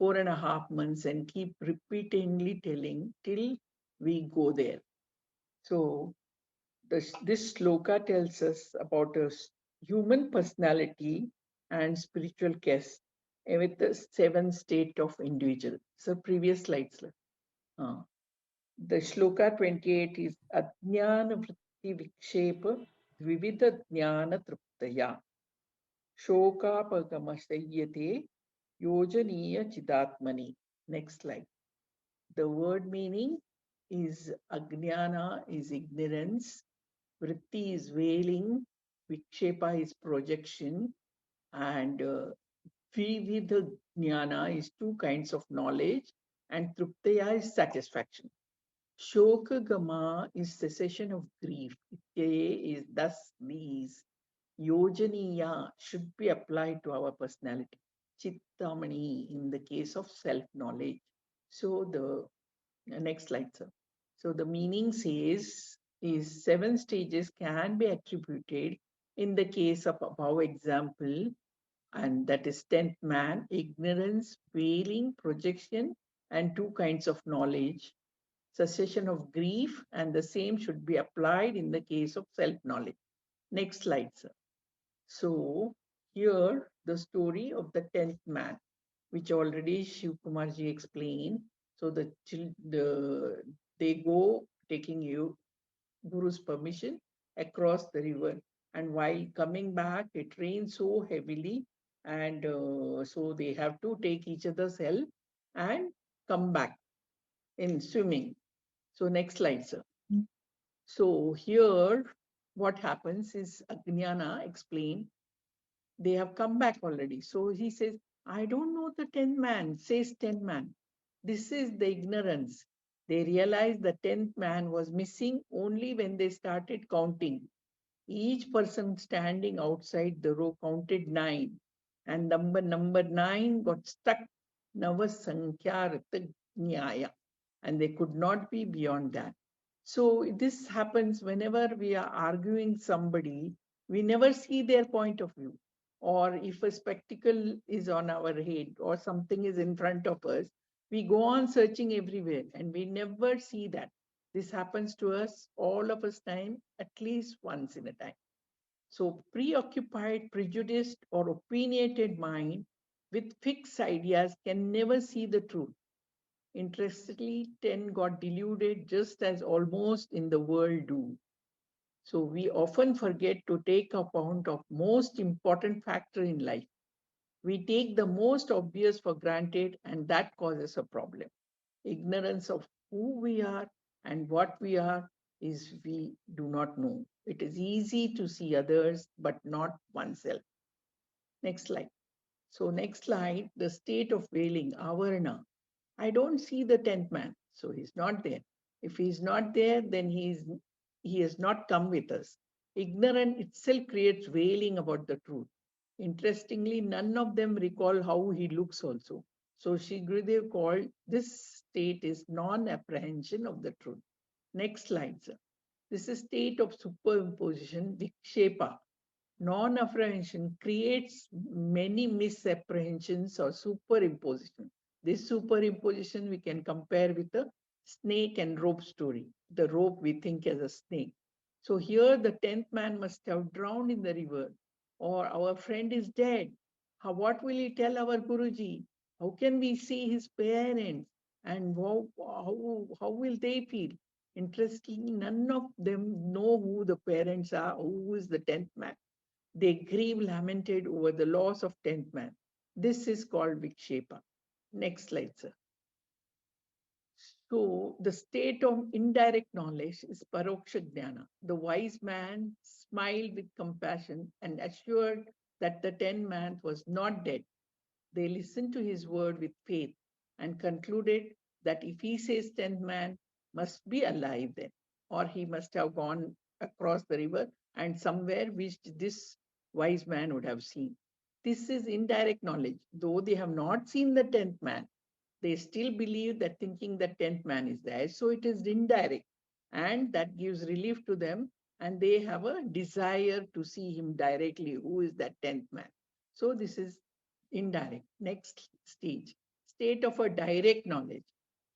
4.5 months and keep repeatedly telling till we go there. So This sloka tells us about a human personality and spiritual quest with the seven state of individual. So previous slides. Uh, the shloka 28 is Ajnana Vritti Vikshepa Dvividha Jnana Triptaya Shoka Pagamasayyate Yojaniya Chidatmani. Next slide. The word meaning is Ajnana is ignorance, Vritti is veiling, Vikshepa is projection, and Vividha Jnana is two kinds of knowledge, and Triptaya is satisfaction. Shoka Gama is cessation of grief. Itye is thus these. Yojaniya should be applied to our personality. Chittamani in the case of self-knowledge. So the next slide, sir. So the meaning says is seven stages can be attributed in the case of above example, and that is 10th man, ignorance, veiling, projection, and two kinds of knowledge, cessation of grief, and the same should be applied in the case of self-knowledge. Next slide, sir. So here the story of the 10th man, which already Shiv Kumarji explained. So they go taking you Guru's permission across the river, and while coming back, it rains so heavily, and so they have to take each other's help and come back in swimming. So next slide, sir. So here, what happens is Ajnana explained they have come back already. So he says, I don't know the 10th man, says 10th man. This is the ignorance. They realized the 10th man was missing only when they started counting. Each person standing outside the row counted 9, and number 9 got stuck. Navasankhya Nyaya, and they could not be beyond that. So this happens whenever we are arguing somebody, we never see their point of view. Or if a spectacle is on our head or something is in front of us, we go on searching everywhere and we never see that. This happens to us, all of us time, at least once in a time. So preoccupied, prejudiced, or opinionated mind with fixed ideas can never see the truth. Interestingly, 10 got deluded just as almost in the world do. So we often forget to take account of most important factor in life. We take the most obvious for granted, and that causes a problem. Ignorance of who we are and what we are is we do not know. It is easy to see others, but not oneself. Next slide. So next slide, the state of veiling, Avarna. I don't see the 10th man, so he's not there. If he's not there, then he has not come with us. Ignorance itself creates veiling about the truth. Interestingly, none of them recall how he looks also. So Shri Gurudev called this state is non-apprehension of the truth. Next slide, sir. This is state of superimposition, Vikshepa. Non-apprehension creates many misapprehensions or superimposition. This superimposition we can compare with the snake and rope story. The rope we think as a snake. So here the 10th man must have drowned in the river, or our friend is dead. What will he tell our Guruji? How can we see his parents? And how will they feel? Interestingly, none of them know who the parents are, who is the 10th man. They grieve, lamented over the loss of 10th man. This is called Vikshepa. Next slide, sir. So the state of indirect knowledge is Aparosha Jnanam. The wise man smiled with compassion and assured that the 10th man was not dead. They listened to his word with faith and concluded that if he says 10th man must be alive then, or he must have gone across the river and somewhere which this wise man would have seen. This is indirect knowledge. Though they have not seen the 10th man, they still believe that thinking that 10th man is there. So it is indirect, and that gives relief to them, and they have a desire to see him directly. Who is that 10th man? So this is indirect. Next stage, state of a direct knowledge.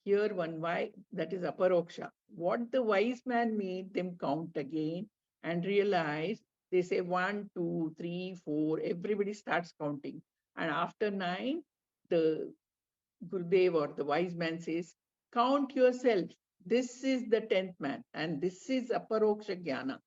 Here one why, that is Aparoksha. What the wise man made them count again and realize, they say 1, 2, 3, 4, everybody starts counting. And after 9, the Gurudev or the wise man says, count yourself. This is the 10th man, and this is Aparosha Jnana.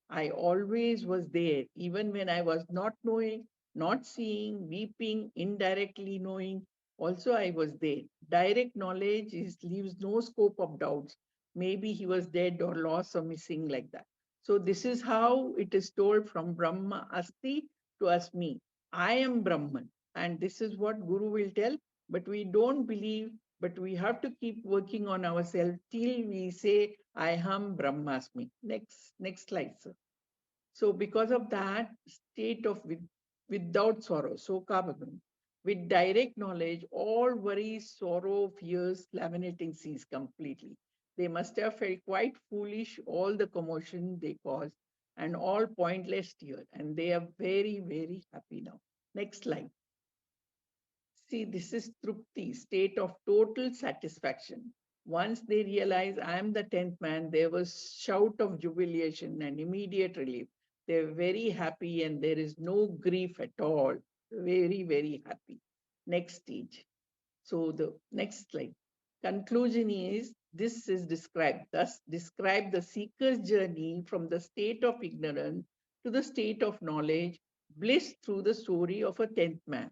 I always was there, even when I was not knowing, not seeing, weeping, indirectly knowing. Also, I was there. Direct knowledge leaves no scope of doubts. Maybe he was dead or lost or missing, like that. So, this is how it is told from Brahma Asti to Asmi. I am Brahman. And this is what Guru will tell, but we don't believe, but we have to keep working on ourselves till we say, I am Brahmasmi. Next slide, sir. So because of that state of without sorrow, Soka, with direct knowledge, all worries, sorrow, fears, laminating cease completely. They must have felt quite foolish, all the commotion they caused, and all pointless tears. And they are very, very happy now. Next slide. See, this is Tripti, state of total satisfaction. Once they realize I am the 10th man, there was shout of jubilation and immediate relief. They're very happy and there is no grief at all. Very, very happy. Next stage. So the next slide. Conclusion is, this is described. Thus, describe the seeker's journey from the state of ignorance to the state of knowledge, bliss through the story of a 10th man.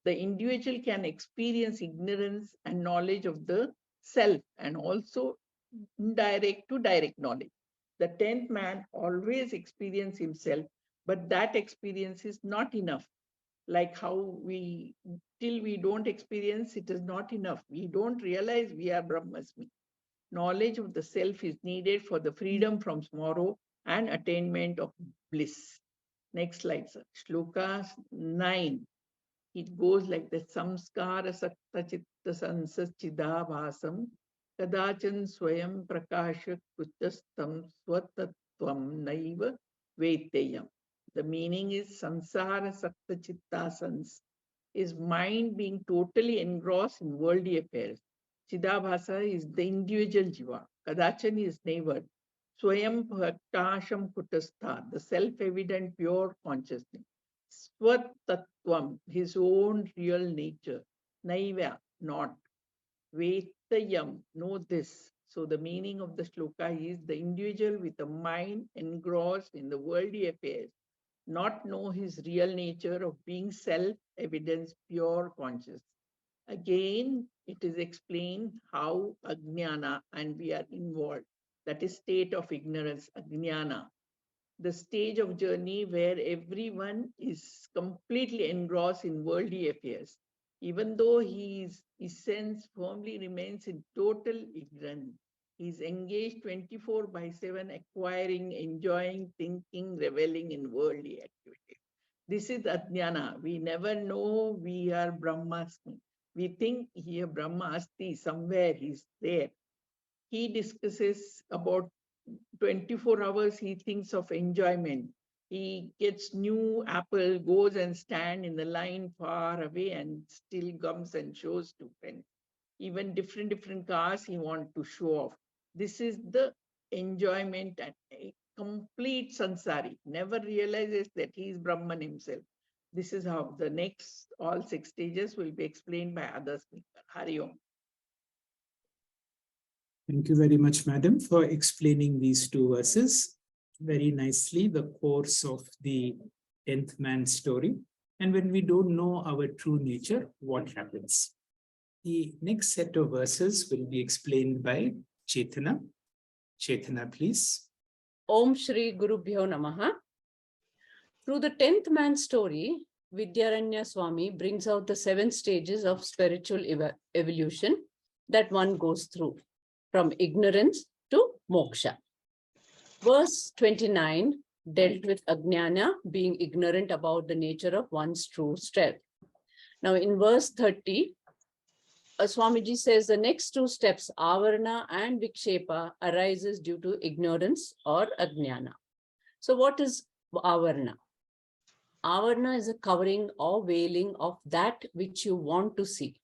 The individual can experience ignorance and knowledge of the self, and also indirect to direct knowledge. The 10th man always experiences himself, but that experience is not enough. Like how till we don't experience, it is not enough. We don't realize we are Brahmasmi. Knowledge of the self is needed for the freedom from sorrow and attainment of bliss. Next slide, sir. Shloka 9. It goes like the samskara sakta chitta sansachidavasam kadachan swayam prakasha kutastam swatatvam naiva vetayam. The meaning is samsara sakta chitta sans is mind being totally engrossed in worldly affairs. Chidabhasa is the individual jiva. Kadachan is neighbor. Swayam prakasham kutastha, the self-evident pure consciousness. Swatattvam, his own real nature. Naiva, not. Vetayam, know this. So the meaning of the shloka is the individual with a mind engrossed in the worldly affairs, not know his real nature of being self-evidence, pure conscious. Again, it is explained how Ajnana and we are involved. That is state of ignorance, Ajnana, the stage of journey where everyone is completely engrossed in worldly affairs, even though his essence firmly remains in total ignorance. He is engaged 24/7, acquiring, enjoying, thinking, reveling in worldly activity. This is Ajnana. We never know we are Brahmasmi. We think here Brahma Asti, somewhere he's there. He discusses about 24 hours, he thinks of enjoyment. He gets new apple, goes and stand in the line far away and still comes and shows to friends. Even different cars he wants to show off. This is the enjoyment and a complete sansari. Never realizes that he is Brahman himself. This is how the next all 6 stages will be explained by other speakers. Hari Om. Thank you very much, madam, for explaining these two verses very nicely, the course of the 10th man story. And when we don't know our true nature, what happens? The next set of verses will be explained by Chaitanya. Chaitanya, please. Om Shri Gurubhyo Namaha. Through the 10th man story, Vidyaranya Swami brings out the 7 stages of spiritual evolution that one goes through, from ignorance to moksha. Verse 29 dealt with Ajnana, being ignorant about the nature of one's true self. Now in verse 30, Swamiji says the next 2 steps, Avarna and Vikshepa, arises due to ignorance or Ajnana. So what is Avarna? Avarna is a covering or veiling of that which you want to see.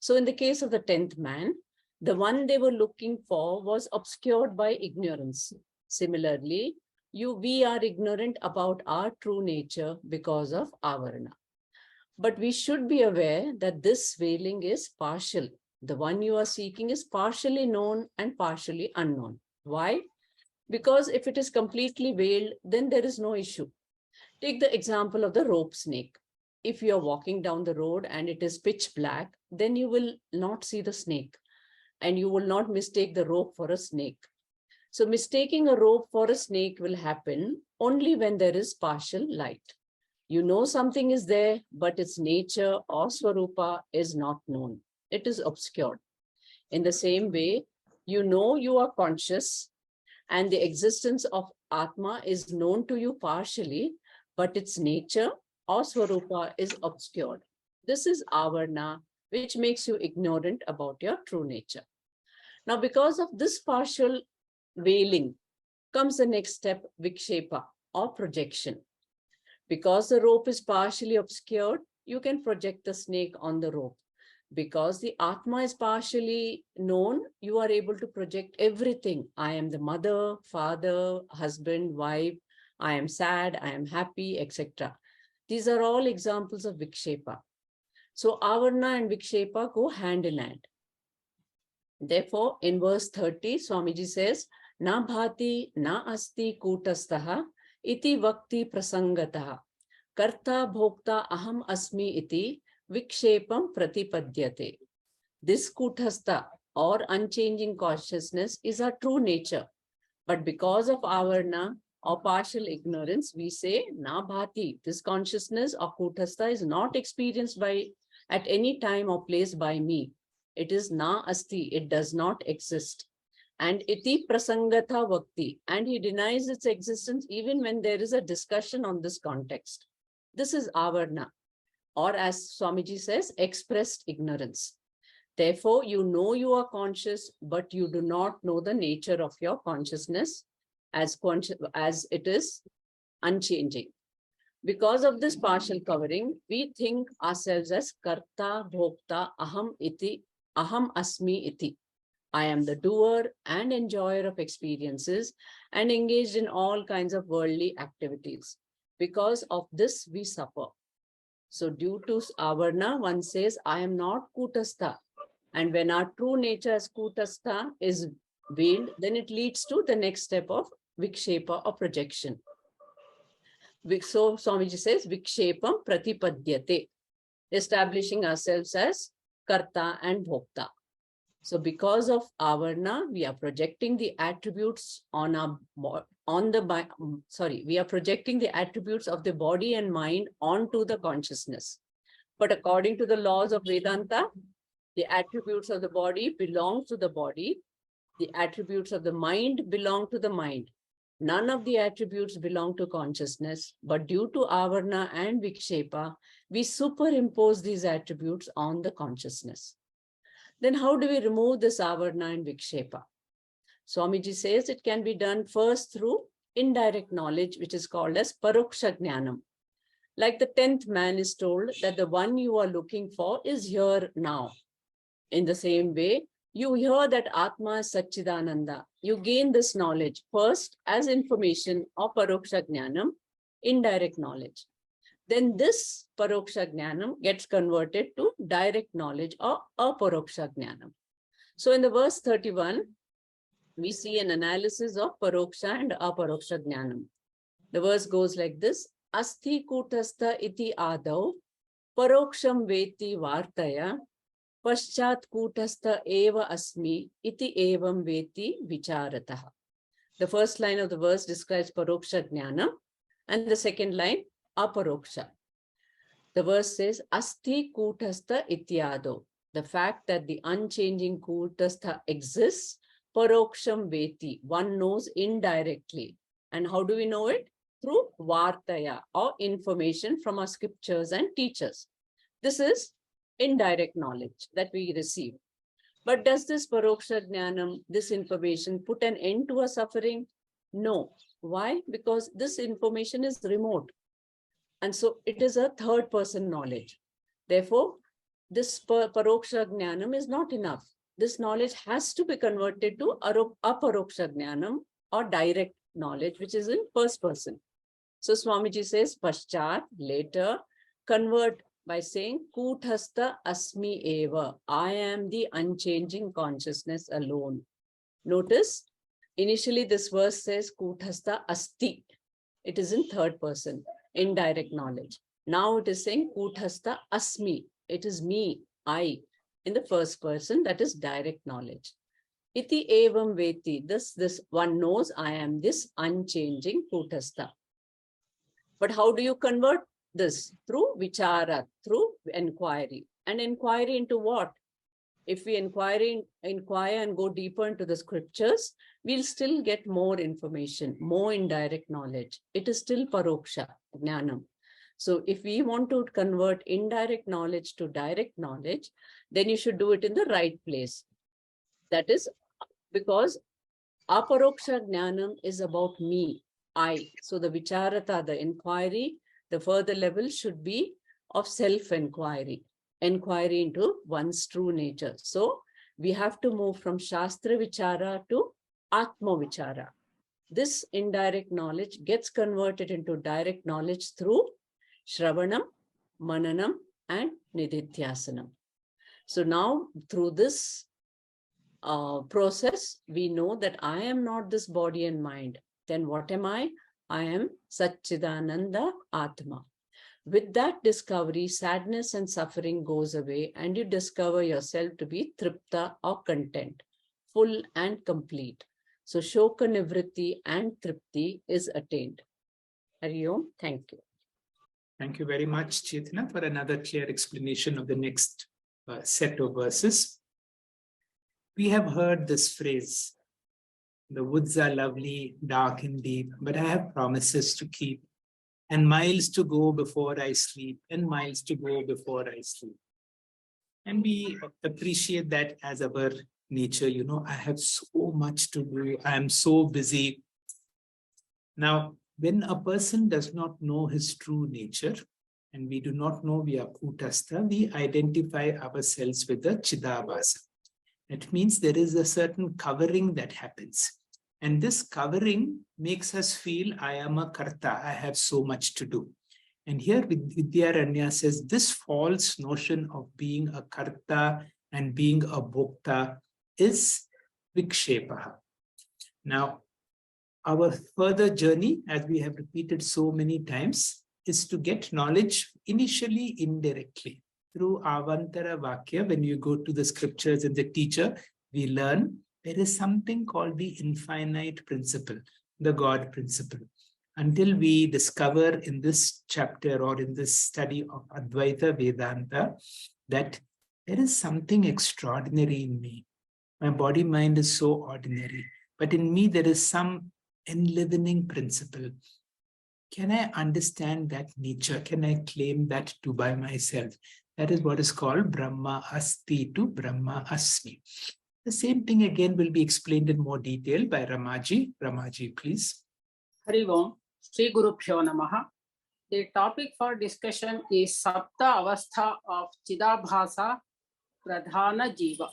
So in the case of the 10th man, The one they were looking for was obscured by ignorance. Similarly, we are ignorant about our true nature because of Avarna. But we should be aware that this veiling is partial. The one you are seeking is partially known and partially unknown. Why? Because if it is completely veiled, then there is no issue. Take the example of the rope snake. If you are walking down the road and it is pitch black, then you will not see the snake and you will not mistake the rope for a snake. So mistaking a rope for a snake will happen only when there is partial light. You know something is there, but its nature or swarupa is not known. It is obscured. In the same way, you know you are conscious and the existence of Atma is known to you partially, but its nature or swarupa is obscured. This is Avarna, which makes you ignorant about your true nature. Now, because of this partial veiling comes the next step, Vikshepa or projection. Because the rope is partially obscured, you can project the snake on the rope. Because the Atma is partially known, you are able to project everything. I am the mother, father, husband, wife. I am sad, I am happy, etc. These are all examples of Vikshepa. So Avarna and Vikshepa go hand in hand. Therefore, in verse 30, Swamiji says, Na bhati na asti kutastaha iti vakti prasangataha karta bhokta aham asmi iti vikshepam pratipadyate. This kutastha or unchanging consciousness is our true nature. But because of avarna or partial ignorance, we say na bhati. This consciousness or kutastha is not experienced at any time or place by me. It is na asti. It does not exist. And iti prasangata vakti. And he denies its existence even when there is a discussion on this context. This is avarna, or as Swamiji says, expressed ignorance. Therefore, you know you are conscious, but you do not know the nature of your consciousness as it is unchanging. Because of this partial covering, we think ourselves as karta, bhokta, aham iti, aham asmi iti. I am the doer and enjoyer of experiences and engaged in all kinds of worldly activities. Because of this, we suffer. So due to avarna, one says, I am not kutastha. And when our true nature as kutastha is veiled, then it leads to the next step of vikshepa or projection. So Swamiji says, vikshepam pratipadyate, establishing ourselves as karta and bhokta. So because of avarna, we are projecting the attributes we are projecting the attributes of the body and mind onto the consciousness. But according to the laws of Vedanta, the attributes of the body belong to the body. The attributes of the mind belong to the mind. None of the attributes belong to consciousness, but due to avarna and vikshepa, we superimpose these attributes on the consciousness. Then how do we remove this avarna and vikshepa? Swamiji says it can be done first through indirect knowledge, which is called as Aparosha Jnanam. Like the 10th man is told that the one you are looking for is here now. In the same way, you hear that Atma is Satchidananda. You gain this knowledge first as information of Aparosha Jnanam, indirect knowledge. Then this Aparosha Jnanam gets converted to direct knowledge or Aparosha Jnanam. So in the verse 31, we see an analysis of Paroksha and Aparosha Jnanam. The verse goes like this: Asti kutastha iti adau paroksham veti vartaya paschat kutastha eva asmi iti evam veti vicharataha. The first line of the verse describes Paroksha Jnanam and the second line Aparoksha. The verse says Asti kutastha ityado. The fact that the unchanging kutastha exists, paroksham veti, one knows indirectly. And how do we know it? Through vartaya, or information from our scriptures and teachers. This is indirect knowledge that we receive. But does this Paroksha Jnanam, this information, put an end to our suffering? No. Why? Because this information is remote. And so it is a third person knowledge. Therefore, this Paroksha Jnanam is not enough. this knowledge has to be converted to Aparosha Jnanam or direct knowledge, which is in first person. So Swamiji says, Paschat, later, convert by saying, Kuthastha Asmi Eva. I am the unchanging consciousness alone. Notice, initially this verse says, Kuthastha Asti. It is in third person, indirect knowledge. Now it is saying, Kuthastha Asmi. It is me, I, in the first person, that is direct knowledge. Iti evam veti. This one knows I am this unchanging Kuthastha. But how do you convert this? Through vichara, through inquiry. And inquiry into what? If we inquire and go deeper into the scriptures, we'll still get more information, more indirect knowledge. It is still paroksha, jnanam. So if we want to convert indirect knowledge to direct knowledge, then you should do it in the right place. That is because aparoksha jnanam is about me, I. So the vicharata, the inquiry, the further level should be of self-inquiry, inquiry into one's true nature. So we have to move from Shastra Vichara to Atma Vichara. This indirect knowledge gets converted into direct knowledge through Shravanam, Mananam, and Nididhyasanam. So now through this process, we know that I am not this body and mind. Then what am I? I am Satchidananda Atma. With that discovery, sadness and suffering goes away and you discover yourself to be Tripta or content, full and complete. So Shoka Nivriti and Tripti is attained. Hari Om, thank you. Thank you very much, Chetana, for another clear explanation of the next set of verses. We have heard this phrase, the woods are lovely, dark and deep, but I have promises to keep, and miles to go before I sleep, and miles to go before I sleep. And we appreciate that as our nature, you know, I have so much to do, I am so busy. Now, when a person does not know his true nature, and we do not know we are Kutastha, we identify ourselves with the Chidabhasa. It means there is a certain covering that happens. And this covering makes us feel, I am a karta, I have so much to do. And here Vidyaranya says this false notion of being a karta and being a bhokta is Vikshepa. Now, our further journey, as we have repeated so many times, is to get knowledge initially indirectly. Through Avantara Vakya, when you go to the scriptures and the teacher, we learn there is something called the infinite principle, the God principle. Until we discover in this chapter or in this study of Advaita Vedanta that there is something extraordinary in me. My body mind is so ordinary, but in me there is some enlivening principle. Can I understand that nature? Can I claim that too by myself? That is what is called Brahma Asti to Brahma Asmi. The same thing again will be explained in more detail by Ramaji. Ramaji, please. Hari Om, Sri Guru Bhyo Namaha. The topic for discussion is Sapta Avastha of Chidabhasa Pradhana Jiva.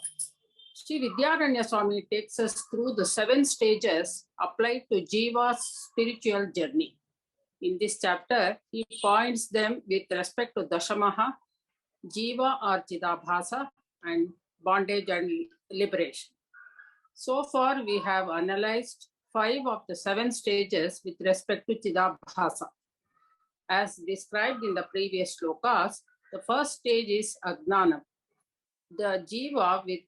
Sri Vidyaranya Swami takes us through the 7 stages applied to Jiva's spiritual journey. In this chapter, he points them with respect to Dashamaha, Jiva or Chidabhasa, and bondage and liberation. So far, we have analyzed 5 of the 7 stages with respect to Chidabhasa. As described in the previous shlokas, the first stage is Ajnana. The Jiva, with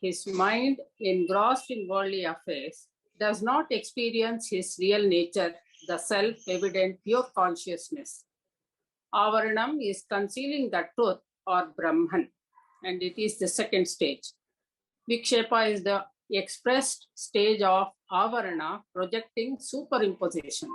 his mind engrossed in worldly affairs, does not experience his real nature, the self-evident pure consciousness. Avaranam is concealing the truth or Brahman, and it is the second stage. Vikshepa is the expressed stage of Avarana, projecting superimposition.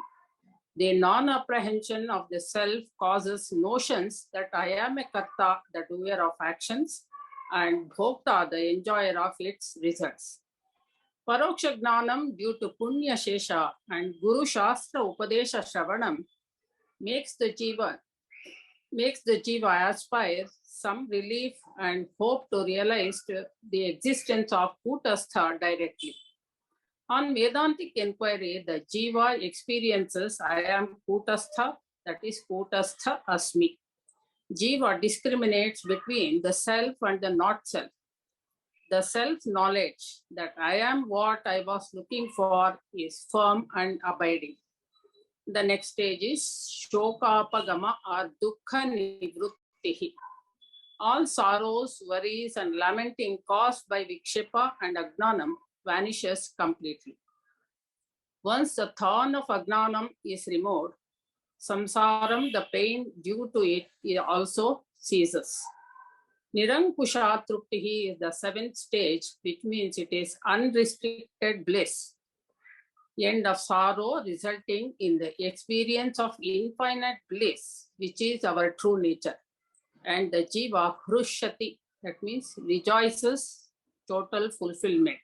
The non-apprehension of the self causes notions that I am a karta, the doer of actions, and bhokta, the enjoyer of its results. Paroksha Jnanam, due to Punya Shesha and Guru Shastra Upadesha Shravanam, makes the Jiva makes the jiva aspire some relief and hope to realize the existence of Kutastha directly. On Vedantic inquiry, the jiva experiences I am Kutastha, that is Kutastha Asmi. Jiva discriminates between the self and the not self. The self-knowledge that I am what I was looking for is firm and abiding. The next stage is Shokapagama or Dukkha Nivriti. All sorrows, worries, and lamenting caused by Vikshepa and Ajnanam vanishes completely. Once the thorn of Ajnanam is removed, samsaram, the pain due to it also ceases. Nirankusha Tripti is the seventh stage, which means it is unrestricted bliss. End of sorrow resulting in the experience of infinite bliss, which is our true nature. And the jiva hrushyati, that means rejoices, total fulfillment.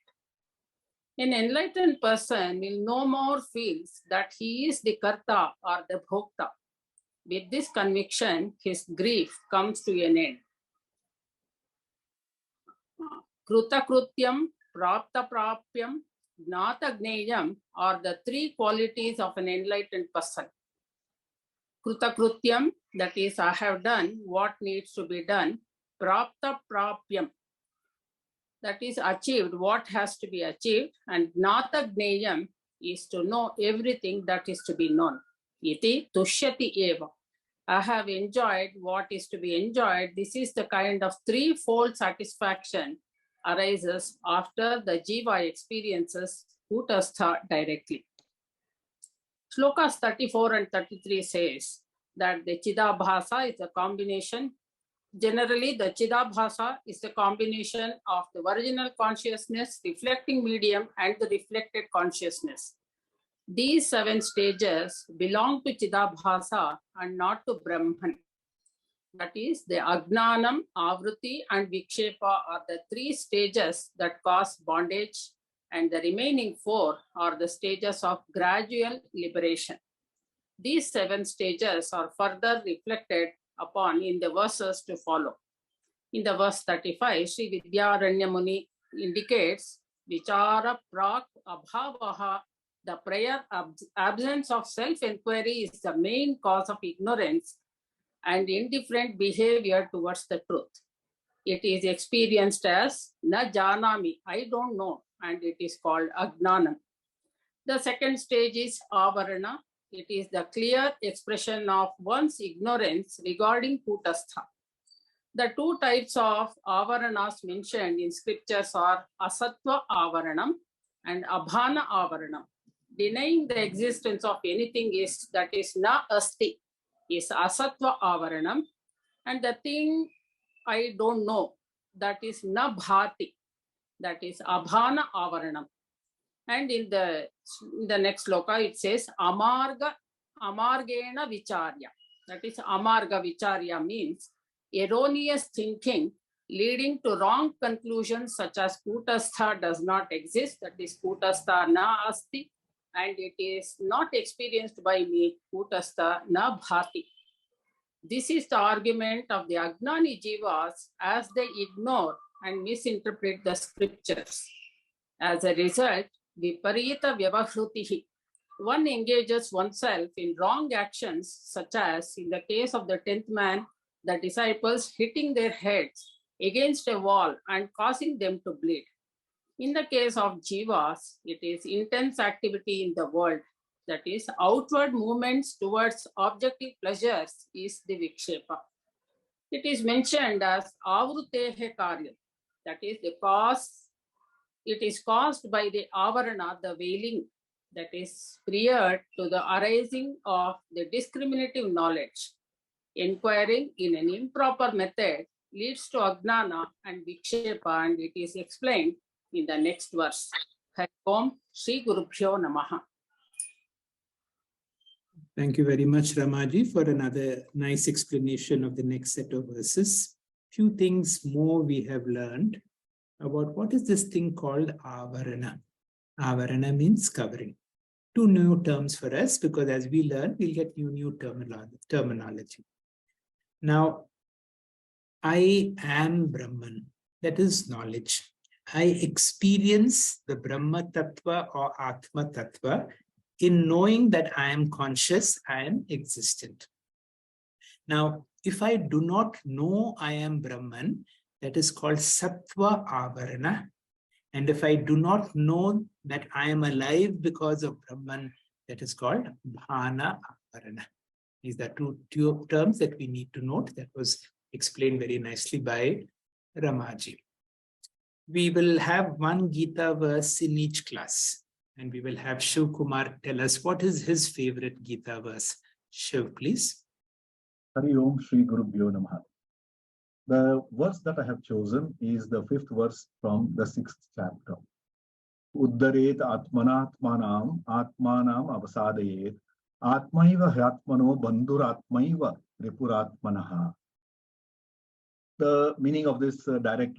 An enlightened person will no more feel that he is the karta or the bhokta. With this conviction, his grief comes to an end. Krutakrutyam, prapta-prapyam, gnata-gneyam are the three qualities of an enlightened person. Krutakrutyam, that is, I have done what needs to be done. Prapta-prapyam, that is, achieved what has to be achieved. And gnata-gneyam is to know everything that is to be known. Iti tushyati eva. I have enjoyed what is to be enjoyed. This is the kind of threefold satisfaction arises after the jiva experiences Kutastha directly. Shlokas 34 and 33 says that the Chidabhasa is a combination. Generally, the Chidabhasa is the combination of the original consciousness, reflecting medium, and the reflected consciousness. These seven stages belong to Chidabhasa and not to Brahman. That is, the Ajnanam, Avriti, and Vikshepa are the three stages that cause bondage, and the remaining four are the stages of gradual liberation. These seven stages are further reflected upon in the verses to follow. In the verse 35, Sri Vidyaranya Muni indicates Vichara Prak Abhavaha. The prior absence of self-inquiry is the main cause of ignorance and indifferent behavior towards the truth. It is experienced as na janami, I don't know, and it is called Ajnana. The second stage is Avarna. It is the clear expression of one's ignorance regarding Kutastha. The two types of Avaranas mentioned in scriptures are Asatva Avaranam and Abhana Avaranam. Denying the existence of anything is that is na asti, is Asatva Avaranam, and the thing I don't know, that is na bhati, that is Abhana Avaranam. And in the next sloka, it says Amarga Amargena Vicharya. That is Amarga Vicharya means erroneous thinking leading to wrong conclusions such as Kutastha does not exist, that is Kutastha na asti, and it is not experienced by me, Kutastha na bhati. This is the argument of the Ajnani Jivas as they ignore and misinterpret the scriptures. As a result, Viparita Vyavahrutihi, one engages oneself in wrong actions, such as in the case of the 10th man, the disciples hitting their heads against a wall and causing them to bleed. In the case of jivas, it is intense activity in the world, that is outward movements towards objective pleasures is the vikshepa. It is mentioned as avrutehe karya, that is the cause. It is caused by the avarana, the veiling, that is prior to the arising of the discriminative knowledge. Inquiring in an improper method leads to Ajnana and Vikshepa, and it is explained in the next verse. Hari Om, Shri Gurubhyo Namaha. Thank you very much, Ramaji, for another nice explanation of the next set of verses. Few things more we have learned about what is this thing called Avarana. Avarana means covering. Two new terms for us, because as we learn, we'll get new terminology. Now, I am Brahman. That is knowledge. I experience the Brahma Tattva or Atma Tattva in knowing that I am conscious, I am existent. Now, if I do not know I am Brahman, that is called Sattva Avarna. And if I do not know that I am alive because of Brahman, that is called Bhana Avarna. These are two terms that we need to note. That was explained very nicely by Ramaji. We will have one Gita verse in each class, and we will have Shiv Kumar tell us what is his favorite Gita verse. Shiv, please. Hari Om Shri Gurubhyo Namaha. The verse that I have chosen is the 5th verse from the 6th chapter. Uddaret atmanatmanam atmanam avasadayet atmaiva hyatmano bandhuratmaiva ripuratmanaha. The meaning of this direct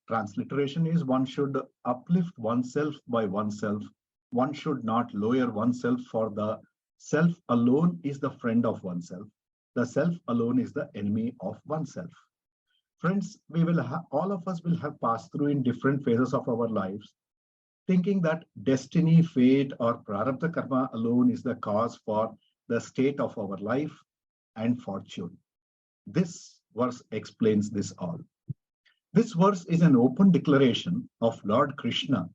transliteration is one should uplift oneself by oneself. One should not lower oneself, for the self alone is the friend of oneself. The self alone is the enemy of oneself. Friends, we will all of us will have passed through in different phases of our lives, thinking that destiny, fate, or prarabdha karma alone is the cause for the state of our life and fortune. This verse explains this all. This verse is an open declaration of Lord Krishna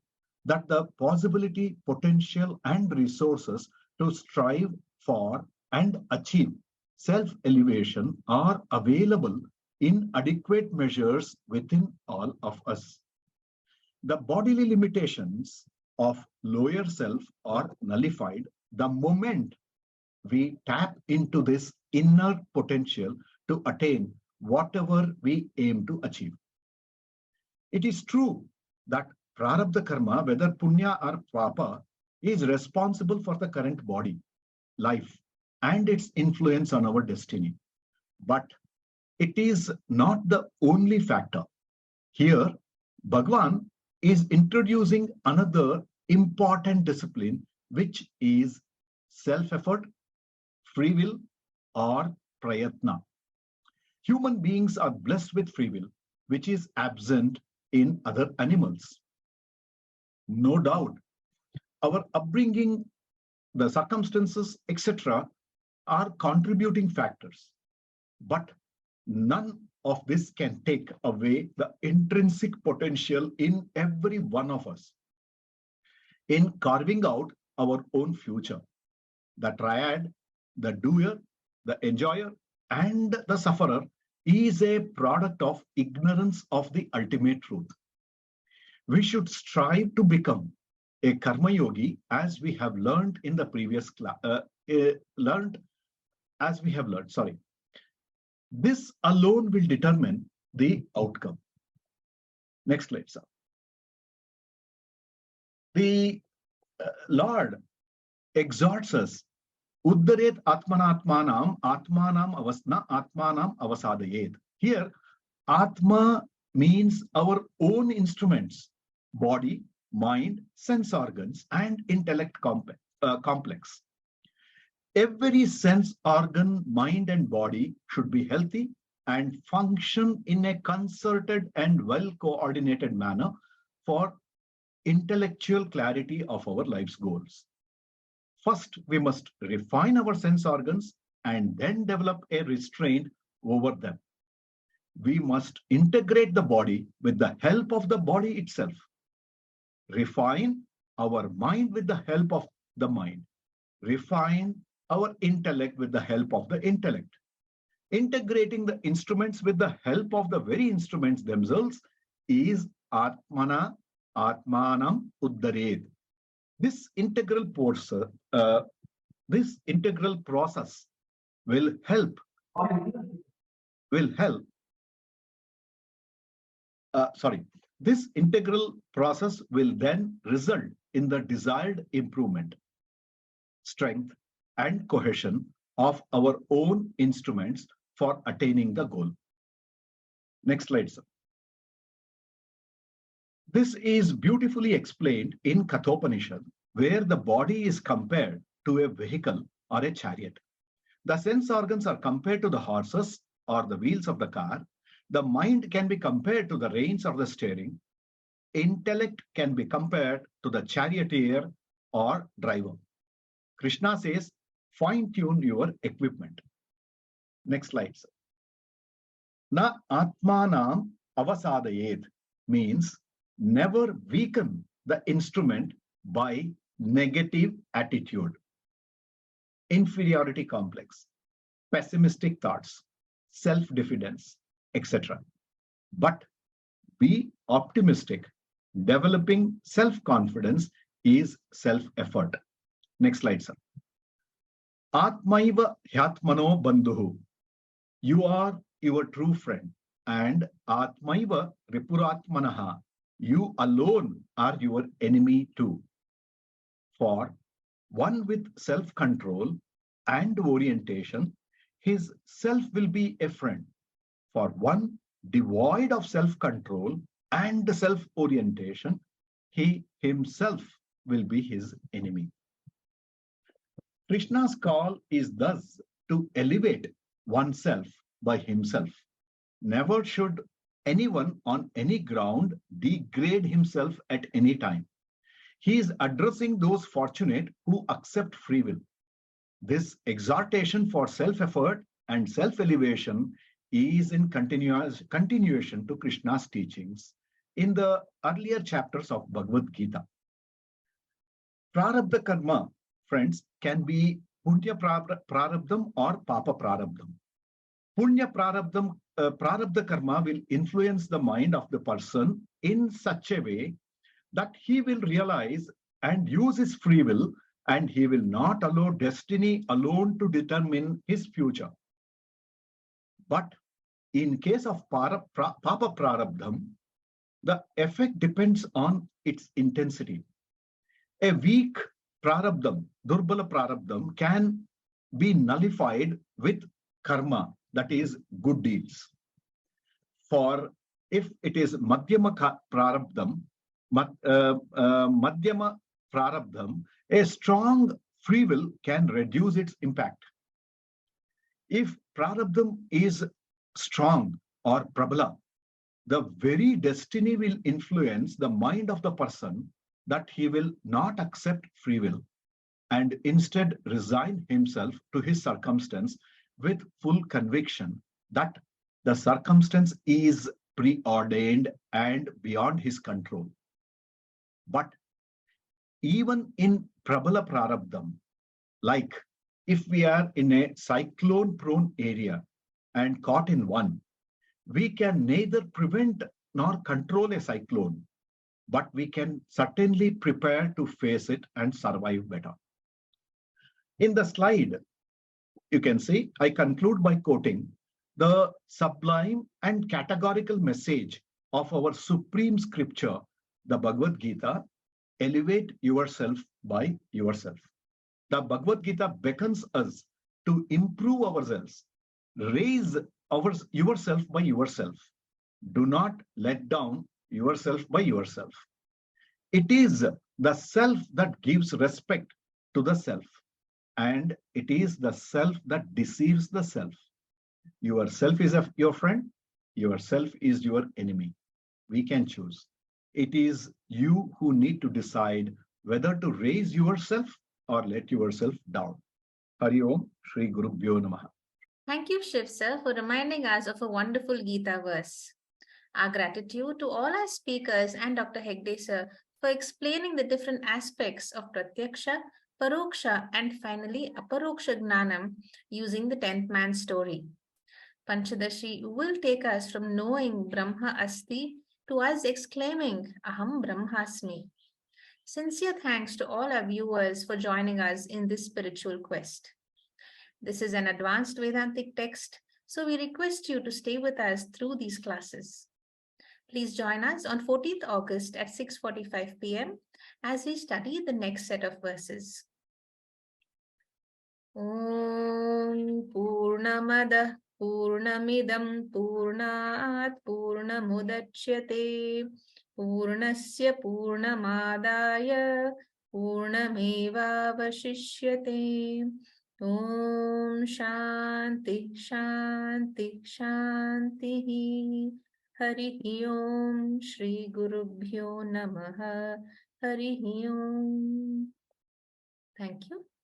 that the possibility, potential, and resources to strive for and achieve self-elevation are available in adequate measures within all of us. The bodily limitations of lower self are nullified the moment we tap into this inner potential to attain whatever we aim to achieve. It is true that prarabdha karma, whether punya or papa, is responsible for the current body, life, and its influence on our destiny. But it is not the only factor. Here, Bhagavan is introducing another important discipline, which is self-effort, free will, or prayatna. Human beings are blessed with free will, which is absent in other animals. No doubt, our upbringing, the circumstances, etc., are contributing factors. But none of this can take away the intrinsic potential in every one of us in carving out our own future. The triad, the doer, the enjoyer, and the sufferer is a product of ignorance of the ultimate truth. We should strive to become a karma yogi, as we have learned in the previous class. This alone will determine the outcome. Next slide, sir. The Lord exhorts us, Uddaret atmanatmanam atmanam avasna atmanam avasadayet. Here, Atma means our own instruments, body, mind, sense organs, and intellect complex. Every sense organ, mind, and body should be healthy and function in a concerted and well-coordinated manner for intellectual clarity of our life's goals. First, we must refine our sense organs and then develop a restraint over them. We must integrate the body with the help of the body itself. Refine our mind with the help of the mind. Refine our intellect with the help of the intellect. Integrating the instruments with the help of the very instruments themselves is Atmana, Atmanam Uddared. This integral process will help. This integral process will then result in the desired improvement, strength, and cohesion of our own instruments for attaining the goal. Next slide, sir. This is beautifully explained in Kathopanishad, where the body is compared to a vehicle or a chariot. The sense organs are compared to the horses or the wheels of the car. The mind can be compared to the reins or the steering. Intellect can be compared to the charioteer or driver. Krishna says, fine-tune your equipment. Next slide, sir. Na atmanam avasadayet means never weaken the instrument by negative attitude, inferiority complex, pessimistic thoughts, self-diffidence, etc. But be optimistic. Developing self-confidence is self-effort. Next slide, sir. Atmaiva hyatmano bandhuhu. You are your true friend. And Atmaiva ripuratmanaha. You alone are your enemy too. For one with self-control and orientation, his self will be a friend. For one devoid of self-control and self-orientation, he himself will be his enemy. Krishna's call is thus to elevate oneself by himself. Never should anyone on any ground degrade himself at any time. He is addressing those fortunate who accept free will. This exhortation for self-effort and self-elevation is in continuation to Krishna's teachings in the earlier chapters of Bhagavad Gita. Prarabdha karma, friends, can be punya prarabdham or papa prarabdham. Punya prarabdha karma will influence the mind of the person in such a way that he will realize and use his free will, and he will not allow destiny alone to determine his future. But in case of papa prarabdham, the effect depends on its intensity. A weak prarabdham, durbala prarabdham, can be nullified with karma, that is good deeds. For if it is madhyama prarabdham, madhyama prarabdham, a strong free will can reduce its impact. If prarabdham is strong or prabala, the very destiny will influence the mind of the person that he will not accept free will and instead resign himself to his circumstance with full conviction that the circumstance is preordained and beyond his control. But even in prabala prarabdham, like if we are in a cyclone-prone area and caught in one, we can neither prevent nor control a cyclone, but we can certainly prepare to face it and survive better. In the slide, you can see, I conclude by quoting the sublime and categorical message of our supreme scripture, the Bhagavad Gita: elevate yourself by yourself. The Bhagavad Gita beckons us to improve ourselves, raise yourself by yourself. Do not let down yourself by yourself. It is the self that gives respect to the self, and it is the self that deceives the self. Yourself is your friend, yourself is your enemy. We can choose. It is you who need to decide whether to raise yourself or let yourself down. Hari Om, Shri Gurubhyo Namaha. Thank you, Shiv sir, for reminding us of a wonderful Gita verse. Our gratitude to all our speakers and Dr. Hegde sir for explaining the different aspects of Pratyaksha, Paroksha, and finally Aparosha Jnanam using the 10th man story. Panchadashi will take us from knowing Brahma Asti to us exclaiming Aham Brahmasmi. Sincere thanks to all our viewers for joining us in this spiritual quest. This is an advanced Vedantic text, so we request you to stay with us through these classes. Please join us on 14th August at 6:45 p.m. as we study the next set of verses. Om Purnamada Purnamidam Purnat Purnamudachyate Purnasya Purnamadaya Purnamevavashishyate. Om Shanti Shanti Shanti. Hari Om Shri Gurubhyo Namaha. Hari Om. Thank you.